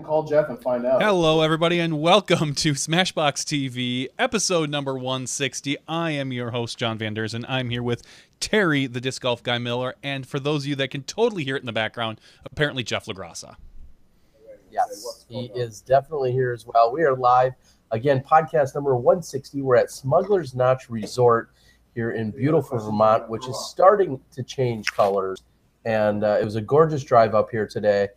can call Jeff and find out. Hello, everybody, and welcome to SmashBoxxTV, episode number 160. I am your host, John Van Derzen. I'm here with Terry, the Disc Golf Guy Miller, and for those of you that can totally hear it in the background, apparently Jeff LaGrassa. Yes, he is definitely here as well. We are live. Again, podcast number 160. We're at Smugglers Notch Resort here in beautiful Vermont, which is starting to change colors. And it was a gorgeous drive up here today.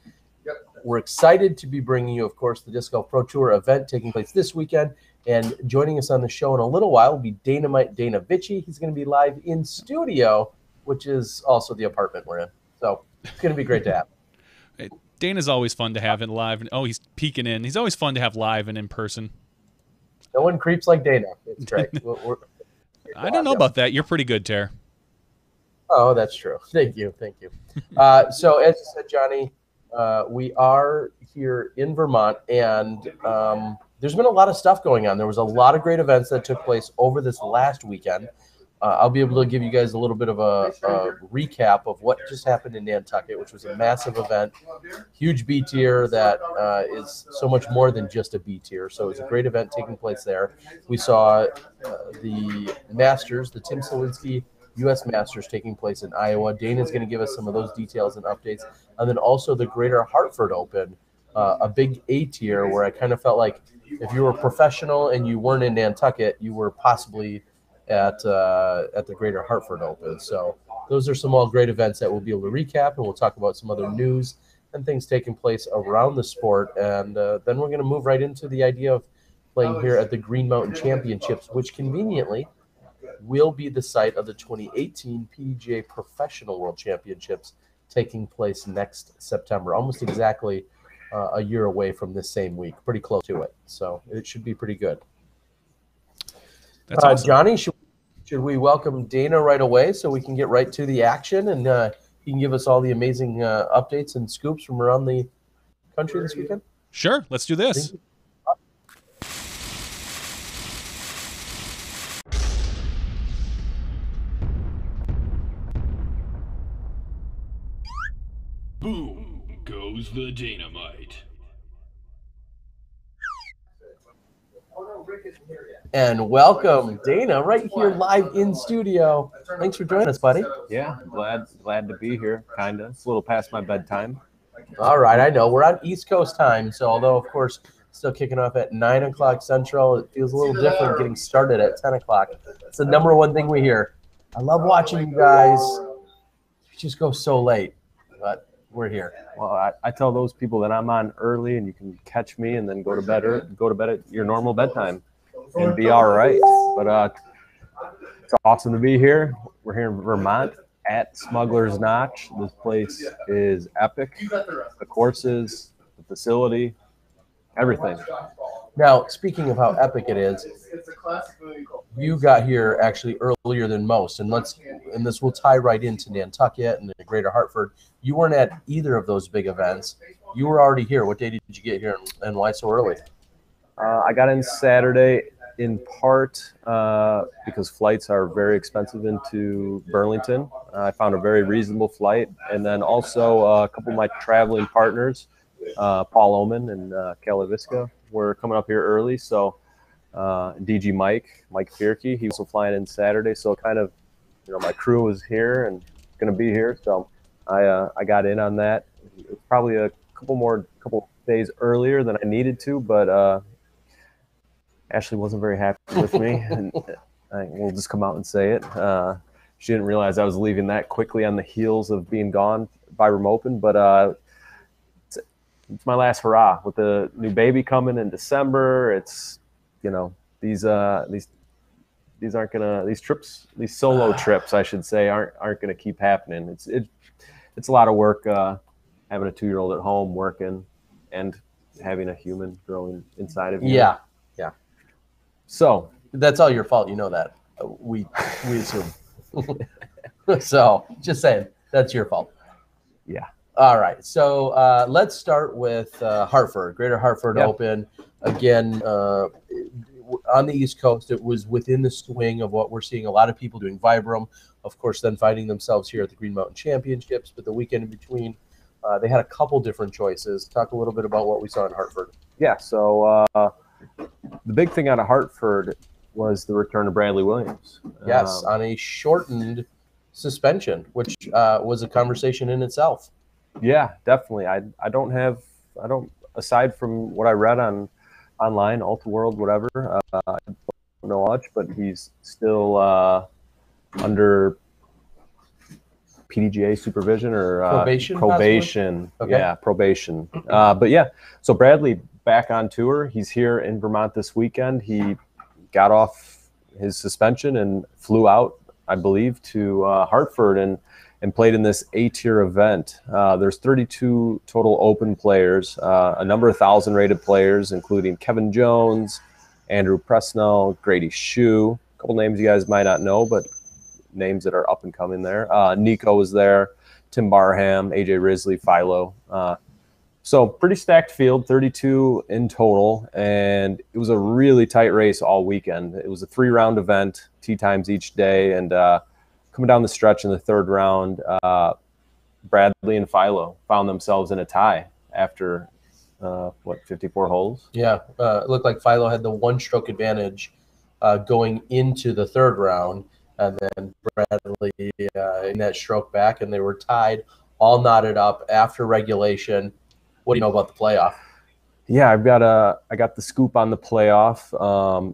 Yep. We're excited to be bringing you, of course, the Disc Golf Pro Tour event taking place this weekend. And joining us on the show in a little while will be Dynamite Dana Vici. He's going to be live in studio, which is also the apartment we're in. So it's going to be great to have. Dana's always fun to have in live. And oh, he's peeking in. He's always fun to have live and in person. No one creeps like Dana. It's great. I don't know about that. You're pretty good, Ter. Oh, that's true. Thank you. Thank you. So as you said, Johnny, we are here in Vermont, and there's been a lot of stuff going on. There was a lot of great events that took place over this last weekend. I'll be able to give you guys a little bit of a recap of what just happened in Nantucket, which was a massive event, huge B tier that is so much more than just a B tier. So it was a great event taking place there. We saw the Masters, the Tim Selinsky U.S. Masters taking place in Iowa. Dana's going to give us some of those details and updates. And then also the Greater Hartford Open, a big A tier where I kind of felt like if you were a professional and you weren't in Nantucket, you were possibly at the Greater Hartford Open. So those are some all great events that we'll be able to recap, and we'll talk about some other news and things taking place around the sport. And then we're going to move right into the idea of playing here at the Green Mountain Championships, which conveniently will be the site of the 2018 PDGA Professional World Championships taking place next September, almost exactly a year away from this same week, pretty close to it. So it should be pretty good. That's awesome. Johnny, should we welcome Dana right away so we can get right to the action, and he can give us all the amazing updates and scoops from around the country this weekend? Sure, let's do this. Boom goes the dynamite. And welcome, Dana, right here live in studio. Thanks for joining us, buddy. Yeah, glad to be here, kind of. It's a little past my bedtime. All right, I know. We're on East Coast time, so although, of course, still kicking off at 9 o'clock Central, it feels a little different getting started at 10 o'clock. It's the number one thing we hear. I love watching you guys. You just go so late, but we're here. Well, I tell those people that I'm on early and you can catch me and then go to bed at your normal bedtime and be all right. But it's awesome to be here. We're here in Vermont at Smugglers Notch. This place is epic. The courses, the facility, everything. Now, speaking of how epic it is, you got here actually earlier than most, and this will tie right into Nantucket and the Greater Hartford. You weren't at either of those big events. You were already here. What day did you get here, and why so early? I got in Saturday in part because flights are very expensive into Burlington. I found a very reasonable flight, and then also a couple of my traveling partners, Paul Oman and Kelly Visca, were coming up here early. So DG Mike Fierke, he was flying in Saturday. So kind of, my crew was here and going to be here. So I got in on that. It was probably a couple days earlier than I needed to, but Ashley wasn't very happy with me, and we'll just come out and say it. She didn't realize I was leaving that quickly on the heels of being gone by Hartford Open, but it's my last hurrah with the new baby coming in December. It's these trips, these solo trips, I should say, aren't going to keep happening. It's a lot of work having a 2-year-old at home working and having a human growing inside of you. Yeah. So that's all your fault. You know that. We assume. So just saying, that's your fault. Yeah. All right. So let's start with Hartford, Greater Hartford Open. Again, on the East Coast, it was within the swing of what we're seeing a lot of people doing Vibram, of course, then finding themselves here at the Green Mountain Championships. But the weekend in between They had a couple different choices. Talk a little bit about what we saw in Hartford. Yeah, so the big thing out of Hartford was the return of Bradley Williams. Yes, on a shortened suspension, which was a conversation in itself. Yeah, definitely. I don't aside from what I read online, Alta World, whatever. I don't know much, but he's still under PDGA supervision or probation. Okay. Yeah, probation. But yeah, so Bradley back on tour. He's here in Vermont this weekend. He got off his suspension and flew out, I believe, to Hartford and played in this A-tier event. There's 32 total Open players, a number of 1,000-rated players, including Kevin Jones, Andrew Presnell, Grady Shue, a couple names you guys might not know, but names that are up and coming there. Nico was there, Tim Barham, AJ Risley, Philo. So pretty stacked field, 32 in total, and it was a really tight race all weekend. It was a 3-round event, tee times each day, and coming down the stretch in the 3rd round, Bradley and Philo found themselves in a tie after, 54 holes? Yeah, it looked like Philo had the 1-stroke advantage going into the 3rd round, and then Bradley in that stroke back, and they were tied, all knotted up after regulation. What do you know about the playoff? Yeah, I got the scoop on the playoff.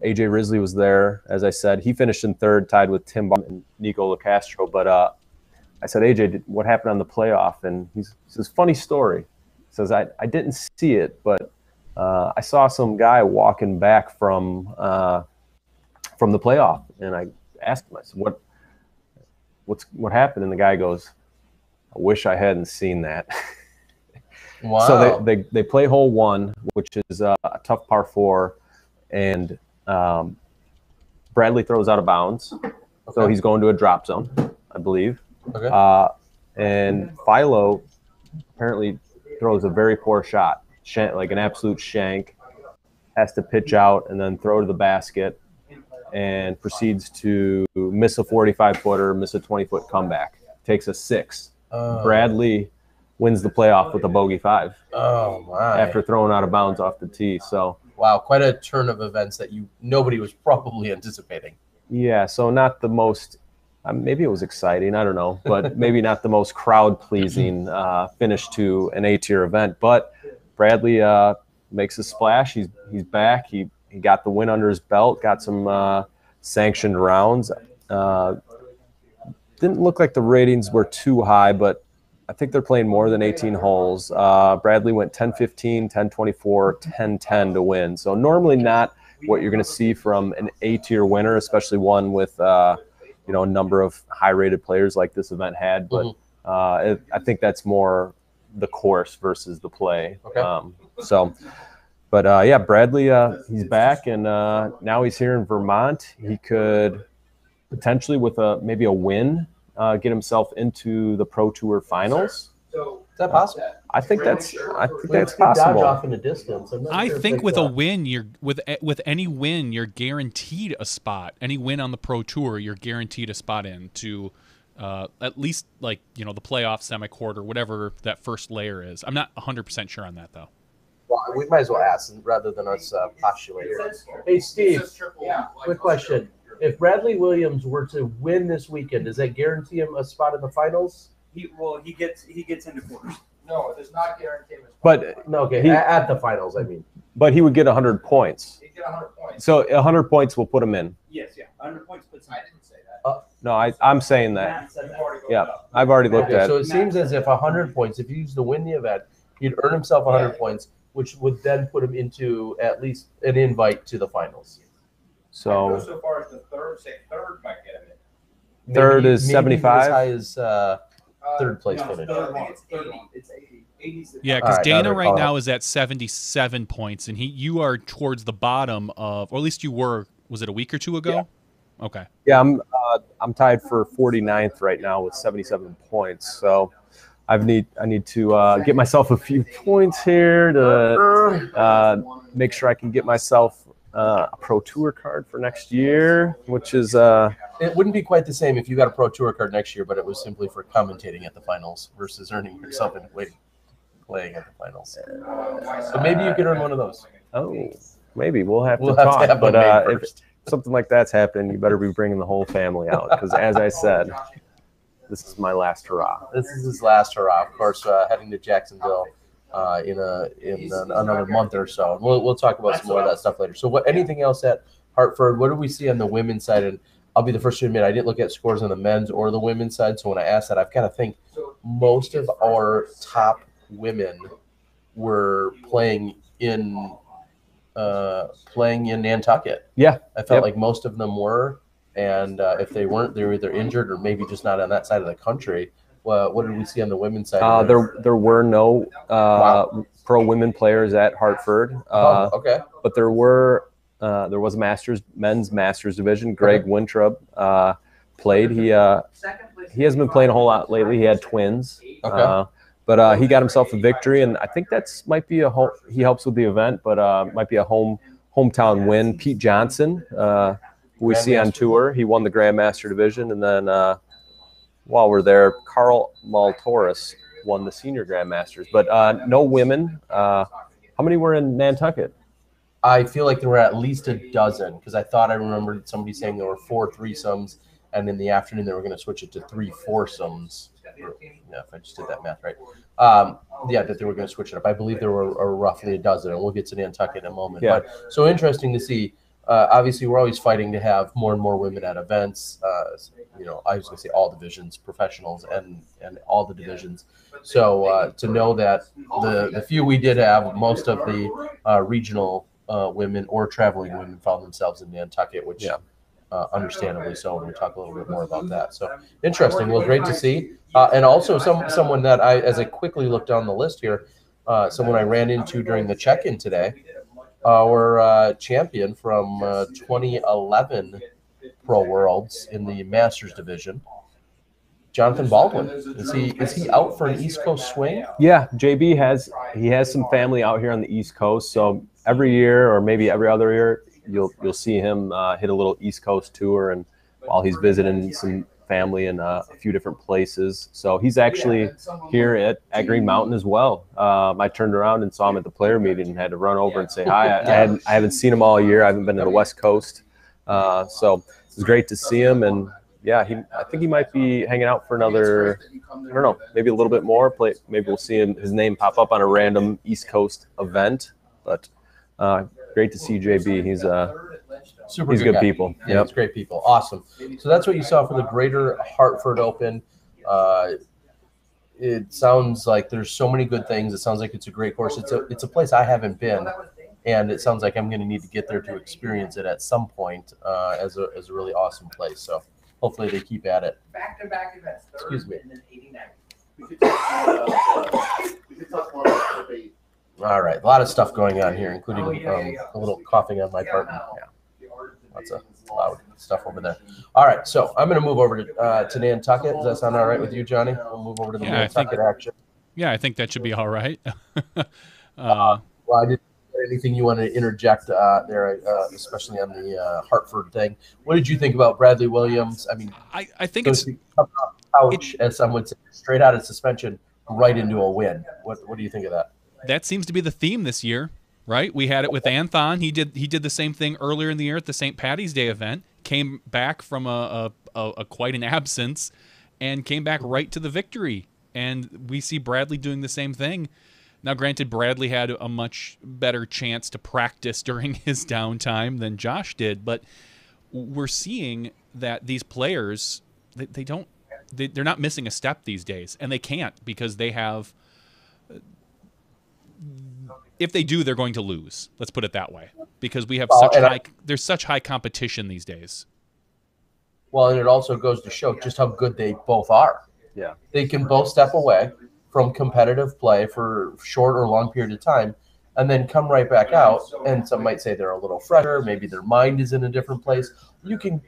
AJ Risley was there, as I said. He finished in 3rd, tied with Tim Barham and Nico LaCastro. But I said, AJ, what happened on the playoff? And he says, funny story. He says, I didn't see it, but I saw some guy walking back from the playoff, and I asked him, I said, what happened? And the guy goes, I wish I hadn't seen that. Wow. So they play hole 1, which is a tough par 4, and Bradley throws out of bounds. Okay. So he's going to a drop zone, I believe. Okay. And Philo apparently throws a very poor shot, like an absolute shank, has to pitch out and then throw to the basket, and proceeds to miss a 45-footer, miss a 20-foot comeback. Takes a 6. Bradley wins the playoff with a bogey 5. Oh my! After throwing out of bounds off the tee. So wow, quite a turn of events that nobody was probably anticipating. Yeah, so not the most. Maybe it was exciting. I don't know, but maybe not the most crowd-pleasing finish to an A-tier event. But Bradley makes a splash. He's back. He got the win under his belt. Got some sanctioned rounds. Didn't look like the ratings were too high, but I think they're playing more than 18 holes. Bradley went 10-15, 10-24, 10-10 to win. So normally not what you're going to see from an A-tier winner, especially one with a number of high-rated players like this event had. But I think that's more the course versus the play. Okay. Yeah, Bradley, he's back, and now he's here in Vermont. He could potentially, with maybe a win, get himself into the Pro Tour finals. Is that possible? I think that's Dodge possible. off in the distance. I think with a win, you're with any win, you're guaranteed a spot. Any win on the Pro Tour, you're guaranteed a spot into at least the playoff, semi-quarter, whatever that first layer is. I'm not 100% sure on that though. Well, we might as well ask rather than us postulate. Hey, Steve, quick question. If Bradley Williams were to win this weekend, does that guarantee him a spot in the finals? He gets into quarters. No, it does not guarantee him a spot. But no, okay, at the finals, I mean. But he would get 100 points. He'd get 100 points. So 100 points will put him in. Yes, yeah, 100 points puts him. I didn't say that. No, I'm saying that. Matt said that. Yeah, I've already looked at So it. it seems as if 100 points, if he used to win the event, he'd earn himself 100 points, which would then put him into at least an invite to the finals. I'd go So so far as the third might get him in. third is maybe even 75? as high as third place No, finish. third I one. think it's 80. It's 80. 80's the Yeah, All because right, Dana now right they're now is at 77 points, and you are towards the bottom of, or at least you were. Was it a week or two ago? Yeah. Okay. yeah, I'm tied for 49th right now with 77 points. So I need to get myself a few points here to make sure I can get myself a Pro Tour card for next year, which is It wouldn't be quite the same if you got a Pro Tour card next year, but it was simply for commentating at the finals versus earning yourself in waiting. playing at the finals. So maybe you could earn one of those. Oh, maybe we'll have We'll to have talk. to have but them made if first. something like that's happening, you better be bringing the whole family out because, as I said, this is my last hurrah. This is his last hurrah. Of course, heading to Jacksonville in another month or so. And we'll talk about some more of that stuff later. So, anything else at Hartford? What do we see on the women's side? And I'll be the first to admit I didn't look at scores on the men's or the women's side. So when I asked that, I've got to think most of our top women were playing in Nantucket. Yeah, I felt like most of them were, and if they weren't, they were either injured or maybe just not on that side of the country. Well, what did we see on the women's side? There were no pro women players at Hartford. Okay. But there was a men's masters division. Greg Wintrub played. He hasn't been playing a whole lot lately. He had twins. Okay. But he got himself a victory, and I think might be he helps with the event, but might be a hometown win. Pete Johnson, who we see on tour, he won the Grandmaster division, and then while we're there, Carl Maltoris won the senior Grandmasters. But no women. How many were in Nantucket? I feel like there were at least a dozen because I thought I remembered somebody saying there were 4 threesomes, and in the afternoon they were going to switch it to 3 foursomes. Yeah, if I just did that math right. That they were going to switch it up. I believe there were roughly a dozen, and we'll get to Nantucket in a moment. Yeah. But so interesting to see. Obviously, we're always fighting to have more and more women at events. I was going to say all divisions, professionals, and all the divisions. So to know that the few we did have, most of the regional women or traveling women found themselves in Nantucket, which understandably so. And we'll talk a little bit more about that. So interesting. Well, great to see. And also someone that as I quickly looked down the list here, someone I ran into during the check-in today, our champion from 2011 Pro Worlds in the Masters division, Jonathan Baldwin. Is he out for an East Coast swing? Yeah, JB has some family out here on the East Coast, so every year or maybe every other year you'll see him hit a little East Coast tour, and while he's visiting some family in a few different places. So he's actually here at Green Mountain as well. I turned around and saw him at the player meeting and had to run over and say hi. I haven't seen him all year. I haven't been to the West Coast. So it was great to see him. And yeah, I think he might be hanging out for another, I don't know, maybe a little bit more. Maybe we'll see his name pop up on a random East Coast event. But great to see JB. He's He's good people. Yeah, it's great people. Awesome. So that's what you saw for the Greater Hartford Open. It sounds like there's so many good things. It sounds like it's a great course. It's a place I haven't been, and it sounds like I'm going to need to get there to experience it at some point as a really awesome place. So hopefully they keep at it. Back-to-back events. Excuse me. And then 89. We could talk more about the All right, a lot of stuff going on here, including a little coughing on my part. Yeah. Lots of loud stuff over there. All right, so I'm going to move over to Nantucket. Does that sound all right with you, Johnny? We'll move over to the Nantucket action. Yeah, I think that should be all right. Well, I didn't anything you want to interject there, especially on the Hartford thing. What did you think about Bradley Williams? I mean, I think it's ouch, as some would say, straight out of suspension, right into a win. What do you think of that? That seems to be the theme this year. Right, we had it with Anthon. He did the same thing earlier in the year at the St. Patty's Day event. Came back from a quite an absence, and came back right to the victory. And we see Bradley doing the same thing. Now, granted, Bradley had a much better chance to practice during his downtime than Josh did, but we're seeing that these players they're not missing a step these days, and they can't because they have. If they do, they're going to lose. Let's put it that way, because we have there's such high competition these days. Well, and it also goes to show just how good they both are. Yeah, they can both step away from competitive play for short or long period of time, and then come right back out. And some might say they're a little fresher. Maybe their mind is in a different place. You can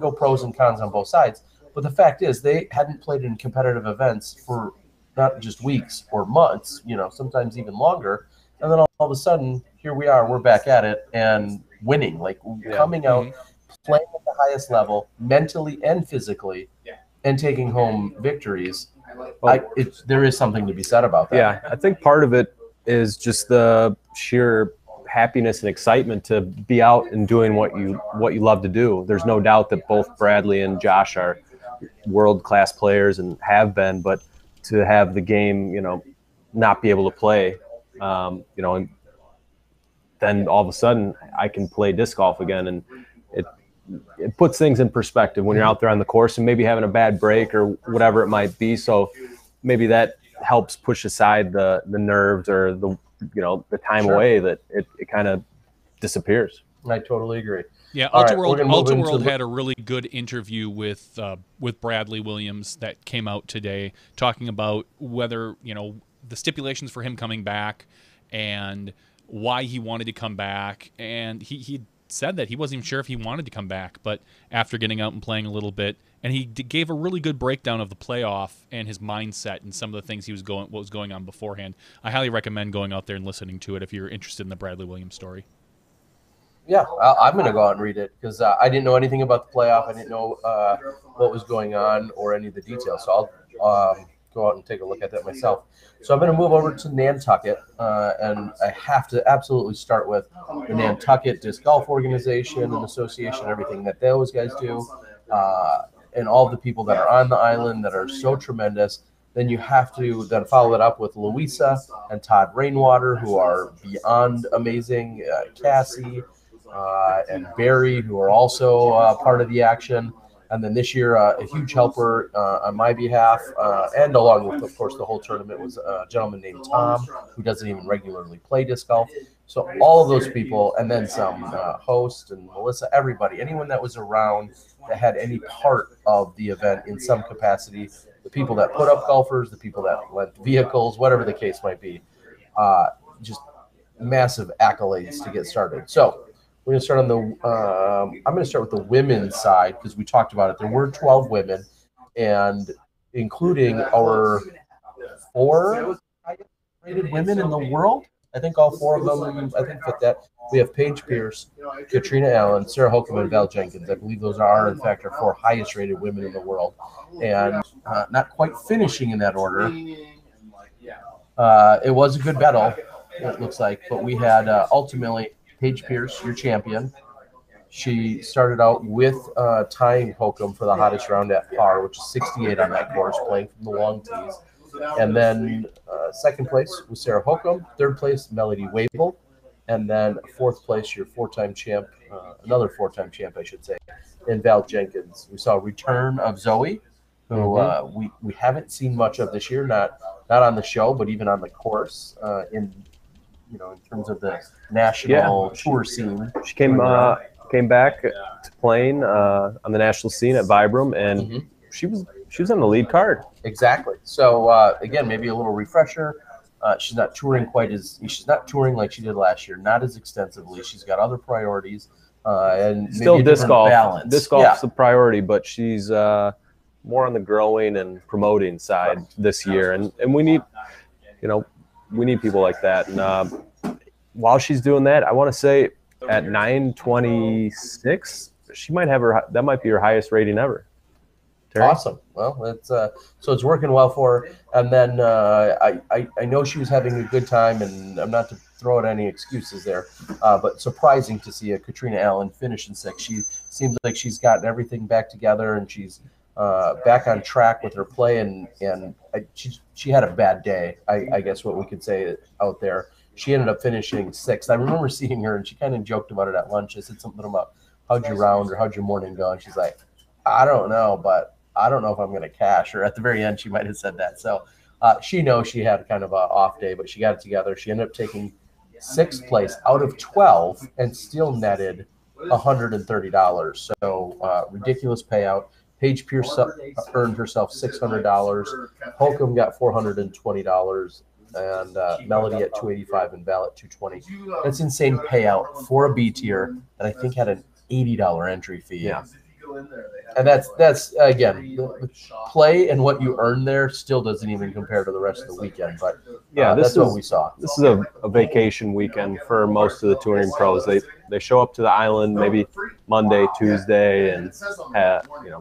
go pros and cons on both sides. But the fact is, they hadn't played in competitive events for not just weeks or months. Sometimes even longer. And then all of a sudden, here we are. We're back at it and winning, coming out, playing at the highest level, mentally and physically, and taking home victories. there is something to be said about that. Yeah, I think part of it is just the sheer happiness and excitement to be out and doing what you love to do. There's no doubt that both Bradley and Josh are world-class players and have been, but to have the game, not be able to play, and then all of a sudden I can play disc golf again, and it puts things in perspective when you're out there on the course and maybe having a bad break or whatever it might be. So maybe that helps push aside the nerves or the time away, that it kind of disappears. I totally agree. Yeah, All Ultra right, World had a really good interview with Bradley Williams that came out today, talking about whether the stipulations for him coming back and why he wanted to come back, and he said that he wasn't even sure if he wanted to come back, but after getting out and playing a little bit, and he gave a really good breakdown of the playoff and his mindset and some of the things what was going on beforehand. I highly recommend going out there and listening to it if you're interested in the Bradley Williams story. Yeah, I'm going to go out and read it because I didn't know anything about the playoff. I didn't know what was going on or any of the details. So I'll go out and take a look at that myself. So I'm going to move over to Nantucket, and I have to absolutely start with the Nantucket Disc Golf Organization and Association, everything that those guys do, and all the people that are on the island that are so tremendous. Then you have to then follow it up with Louisa and Todd Rainwater, who are beyond amazing, Cassie and Barry, who are also part of the action. And then this year, a huge helper on my behalf, and along with, of course, the whole tournament, was a gentleman named Tom, who doesn't even regularly play disc golf. So all of those people, and then some host and Melissa, everybody, anyone that was around that had any part of the event in some capacity, the people that put up golfers, the people that lent vehicles, whatever the case might be, just massive accolades to get started. So we're going to start on the I'm going to start with the women's side because we talked about it. There were 12 women, and including our 4 rated women in the world. I think all 4 of them, fit that. We have Paige Pierce, Katrina Allen, Sarah Holcomb, and Val Jenkins. I believe those are, in fact, our 4 highest rated women in the world. And not quite finishing in that order. It was a good battle, it looks like. But we had ultimately Paige Pierce, your champion. She started out with tying Holcomb for the hottest round at par, which is 68 on that course, playing from the long tees. And then second place was Sarah Holcomb. Third place, Melody Wable. And then fourth place, your 4-time champ, another 4-time champ, I should say, in Val Jenkins. We saw a return of Zoe, who we haven't seen much of this year, not on the show, but even on the course in terms of the national tour scene. She came back to playing on the national scene at Vibram, and she was on the lead card. Exactly. So again, maybe a little refresher. She's not touring she's not touring like she did last year, not as extensively. She's got other priorities and still maybe disc golf. Balance. Disc golf's the priority, but she's more on the growing and promoting side this year, and we need people like that. And while she's doing that, I want to say at 926, she might have that might be her highest rating ever. Terry? Awesome. Well, it's so it's working well for her. And then I know she was having a good time, and I'm not to throw out any excuses there, but surprising to see a Katrina Allen finish in 6th. She seems like she's gotten everything back together, and she's back on track with her play. And she had a bad day, I guess what we could say out there. She ended up finishing 6th. I remember seeing her, and she kind of joked about it at lunch. I said something about how'd your round or how'd your morning go, and she's like, I don't know, but I don't know if I'm going to cash. Or at the very end, she might have said that. So she knows she had kind of an off day, but she got it together. She ended up taking 6th place out of 12 and still netted $130. So ridiculous payout. Paige Pierce earned herself $600. Holcomb got $420. And Melody at $285 and Val at $220. That's insane payout for a B tier that I think had an $80 entry fee. Yeah. And that's again, the play and what you earn there still doesn't even compare to the rest of the weekend. But that's what we saw. This is a vacation weekend for most of the touring pros. They show up to the island maybe Monday, Tuesday, and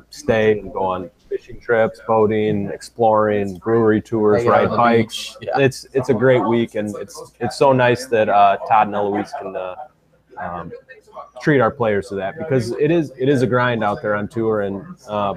stay and go on fishing trips, boating, exploring, brewery tours, Hanging out ride on the bikes. beach. Yeah. It's a great week, and it's so nice that Todd and Eloise can treat our players to that, because it is a grind out there on tour, and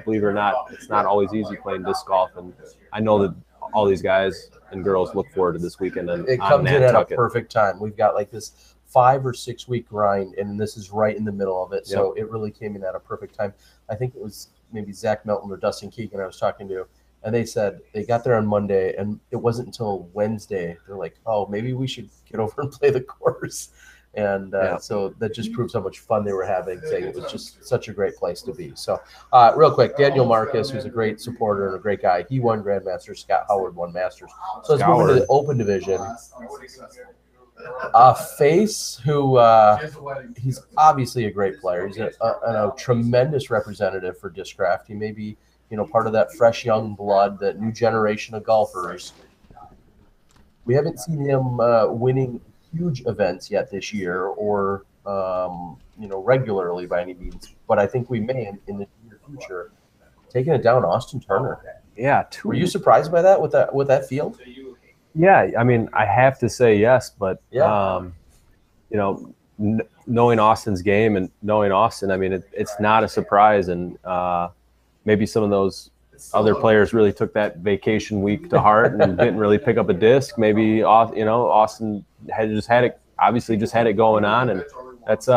believe it or not, it's not always easy playing disc golf. And I know that all these guys and girls look forward to this weekend. And It comes in at a perfect time. We've got like this 5 or 6 week grind, and this is right in the middle of it. So it really came in at a perfect time. I think it was maybe Zach Melton or Dustin Keegan I was talking to, and they said they got there on Monday, and it wasn't until Wednesday they're like, oh, maybe we should get over and play the course. And so that just proves how much fun they were having, saying it was just such a great place to be. So real quick, Daniel Marcus, who's a great supporter and a great guy, he won Grandmasters. Scott Howard won Masters. So let's move into the Open division. Face, who he's obviously a great player. He's a tremendous representative for Discraft. He may be, part of that fresh young blood, that new generation of golfers. We haven't seen him winning huge events yet this year, or regularly by any means. But I think we may in the near future, taking it down Austin Turner. Yeah, were you surprised by that with that field? Yeah, I mean, I have to say yes, but knowing Austin's game and knowing Austin, I mean, it's not a surprise. And maybe some of those other players really took that vacation week to heart and didn't really pick up a disc. Maybe Austin had it going on, and that's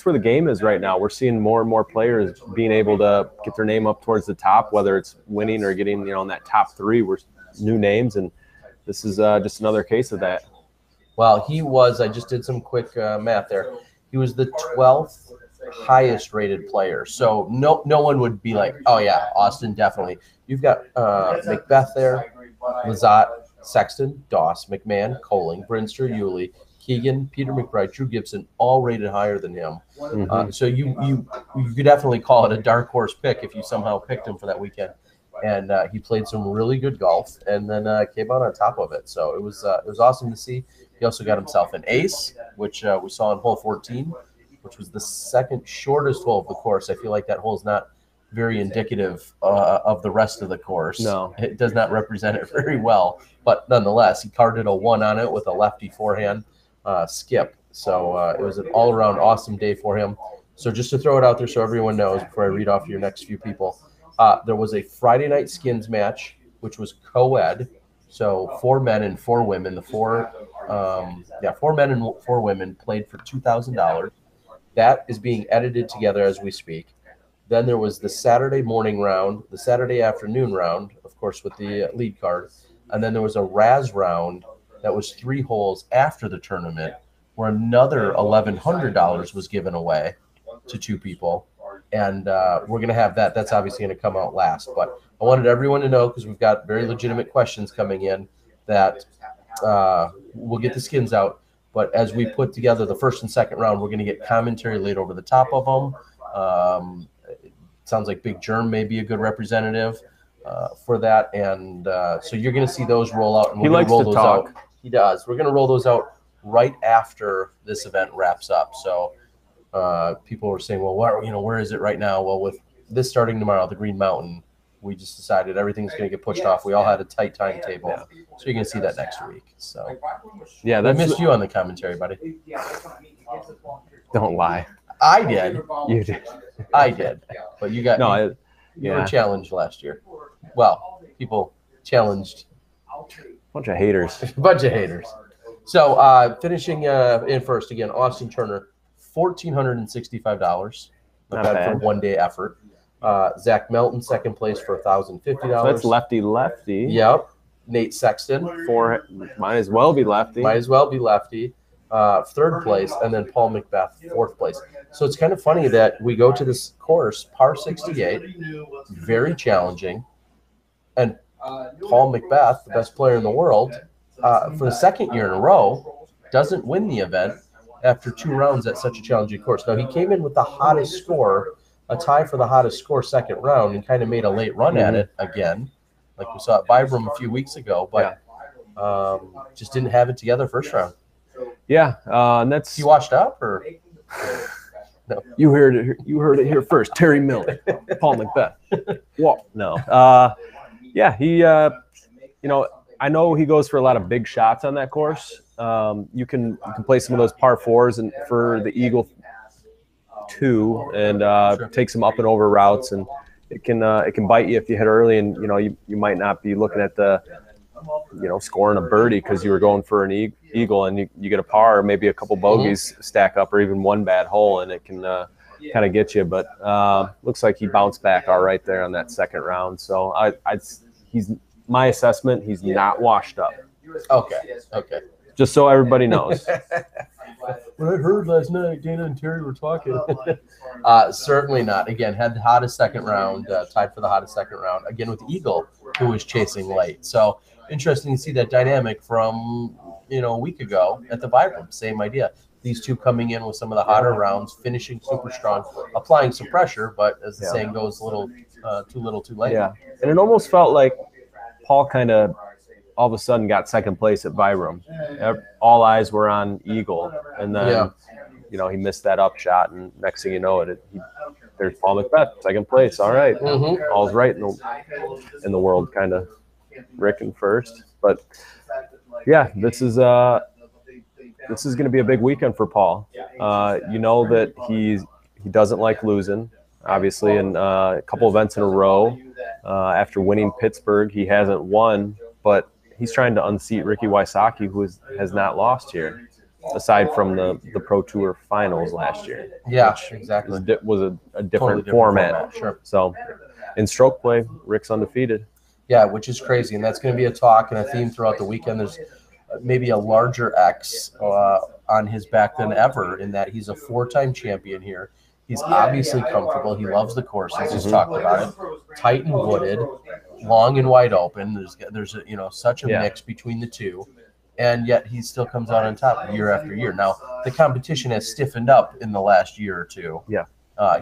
where the game is right now. We're seeing more and more players being able to get their name up towards the top, whether it's winning or getting in that top 3. We're new names, and this is just another case of that. Well, he was. I just did some quick math there. He was the 12th highest rated player. So no one would be like, oh yeah, Austin definitely. You've got Macbeth there, Lizotte, Sexton, Doss, McMahon, Coling, Brewster, Yulee, Keegan, Peter McBride, Drew Gibson, all rated higher than him. So you could definitely call it a dark horse pick if you somehow picked him for that weekend. And he played some really good golf, and then came out on top of it. So it was awesome to see. He also got himself an ace, which we saw in hole 14, which was the second shortest hole of the course. I feel like that hole is not very indicative of the rest of the course. No, it does not represent it very well. But nonetheless, he carded a 1 on it with a lefty forehand skip. So it was an all-around awesome day for him. So just to throw it out there so everyone knows before I read off your next few people, there was a Friday night skins match, which was co-ed. So 4 men and 4 women. The 4 men and 4 women played for $2,000. That is being edited together as we speak. Then there was the Saturday morning round, the Saturday afternoon round, of course, with the lead card. And then there was a Raz round that was 3 holes after the tournament, where another $1,100 was given away to 2 people. And we're going to have that. That's obviously going to come out last. But I wanted everyone to know, because we've got very legitimate questions coming in, that we'll get the skins out. But as we put together the first and second round, we're going to get commentary laid over the top of them. It sounds like Big Germ may be a good representative for that. And so you're going to see those roll out. And he likes to talk. Out. He does. We're going to roll those out right after this event wraps up. So people were saying, well, where is it right now? Well, with this starting tomorrow, the Green Mountain, we just decided everything's going to get pushed off. We all had a tight timetable. Yeah. So you're going to see that next week. So yeah, I missed you on the commentary, buddy. Don't lie. I did. You did. I did. But you got you were challenged last year. Well, people challenged. Bunch of haters. Bunch of haters. So finishing in first again, Austin Turner, $1,465. Not bad for 1 day effort. Zach Melton, second place for $1,050. So that's lefty. Yep. Nate Sexton. Might as well be lefty. Third place, and then Paul Macbeth, fourth place. So it's kind of funny that we go to this course, par 68, very challenging, and Paul Macbeth, the best player in the world, for the second year in a row, doesn't win the event after 2 rounds at such a challenging course. Now, he came in with the hottest score, a tie for the hottest score second round, and kind of made a late run at it again, like we saw at Vibram a few weeks ago, but just didn't have it together first round. Yeah, and that's... You washed up, or? No. You heard it here first. Terry Miller, Paul Macbeth. Well, no. Yeah, he. I know he goes for a lot of big shots on that course. You can play some of those par fours and for the Eagle 2 and take some up and over routes, and it can bite you if you hit early, and you might not be looking at the scoring a birdie because you were going for an eagle and you get a par, or maybe a couple bogeys stack up, or even one bad hole, and it can kind of get you. But looks like he bounced back all right there on that second round. So he's my assessment. He's not washed up. Okay. Just so everybody knows. What I heard last night, Dana and Terry were talking. Certainly not. Again, had the hottest second round, tied for the hottest second round. Again with Eagle, who was chasing late. So interesting to see that dynamic from a week ago at the Vibram. Same idea. These two coming in with some of the hotter rounds, finishing super strong, applying some pressure, but as the saying goes, a little too late. Yeah, and it almost felt like Paul kind of all of a sudden got second place at Vibram. All eyes were on Eagle, and then he missed that up shot, and next thing you know there's Paul Macbeth, second place. All right, all's right in the world, kind of. Rick in first, but yeah, this is going to be a big weekend for Paul. That he doesn't like losing, obviously, in a couple events in a row. After winning Pittsburgh, he hasn't won, but he's trying to unseat Ricky Wysocki, who has not lost here, aside from the Pro Tour finals last year. Yeah, exactly. Was a different, Totally different format. Sure. So in stroke play, Rick's undefeated. Yeah, which is crazy, and that's going to be a talk and a theme throughout the weekend. There's maybe a larger X on his back than ever, in that he's a 4-time champion here. He's obviously comfortable. He loves the courses. He's talked about it. Tight and wooded, long and wide open. There's such a mix between the two, and yet he still comes out on top year after year. Now the competition has stiffened up in the last year or two. Yeah,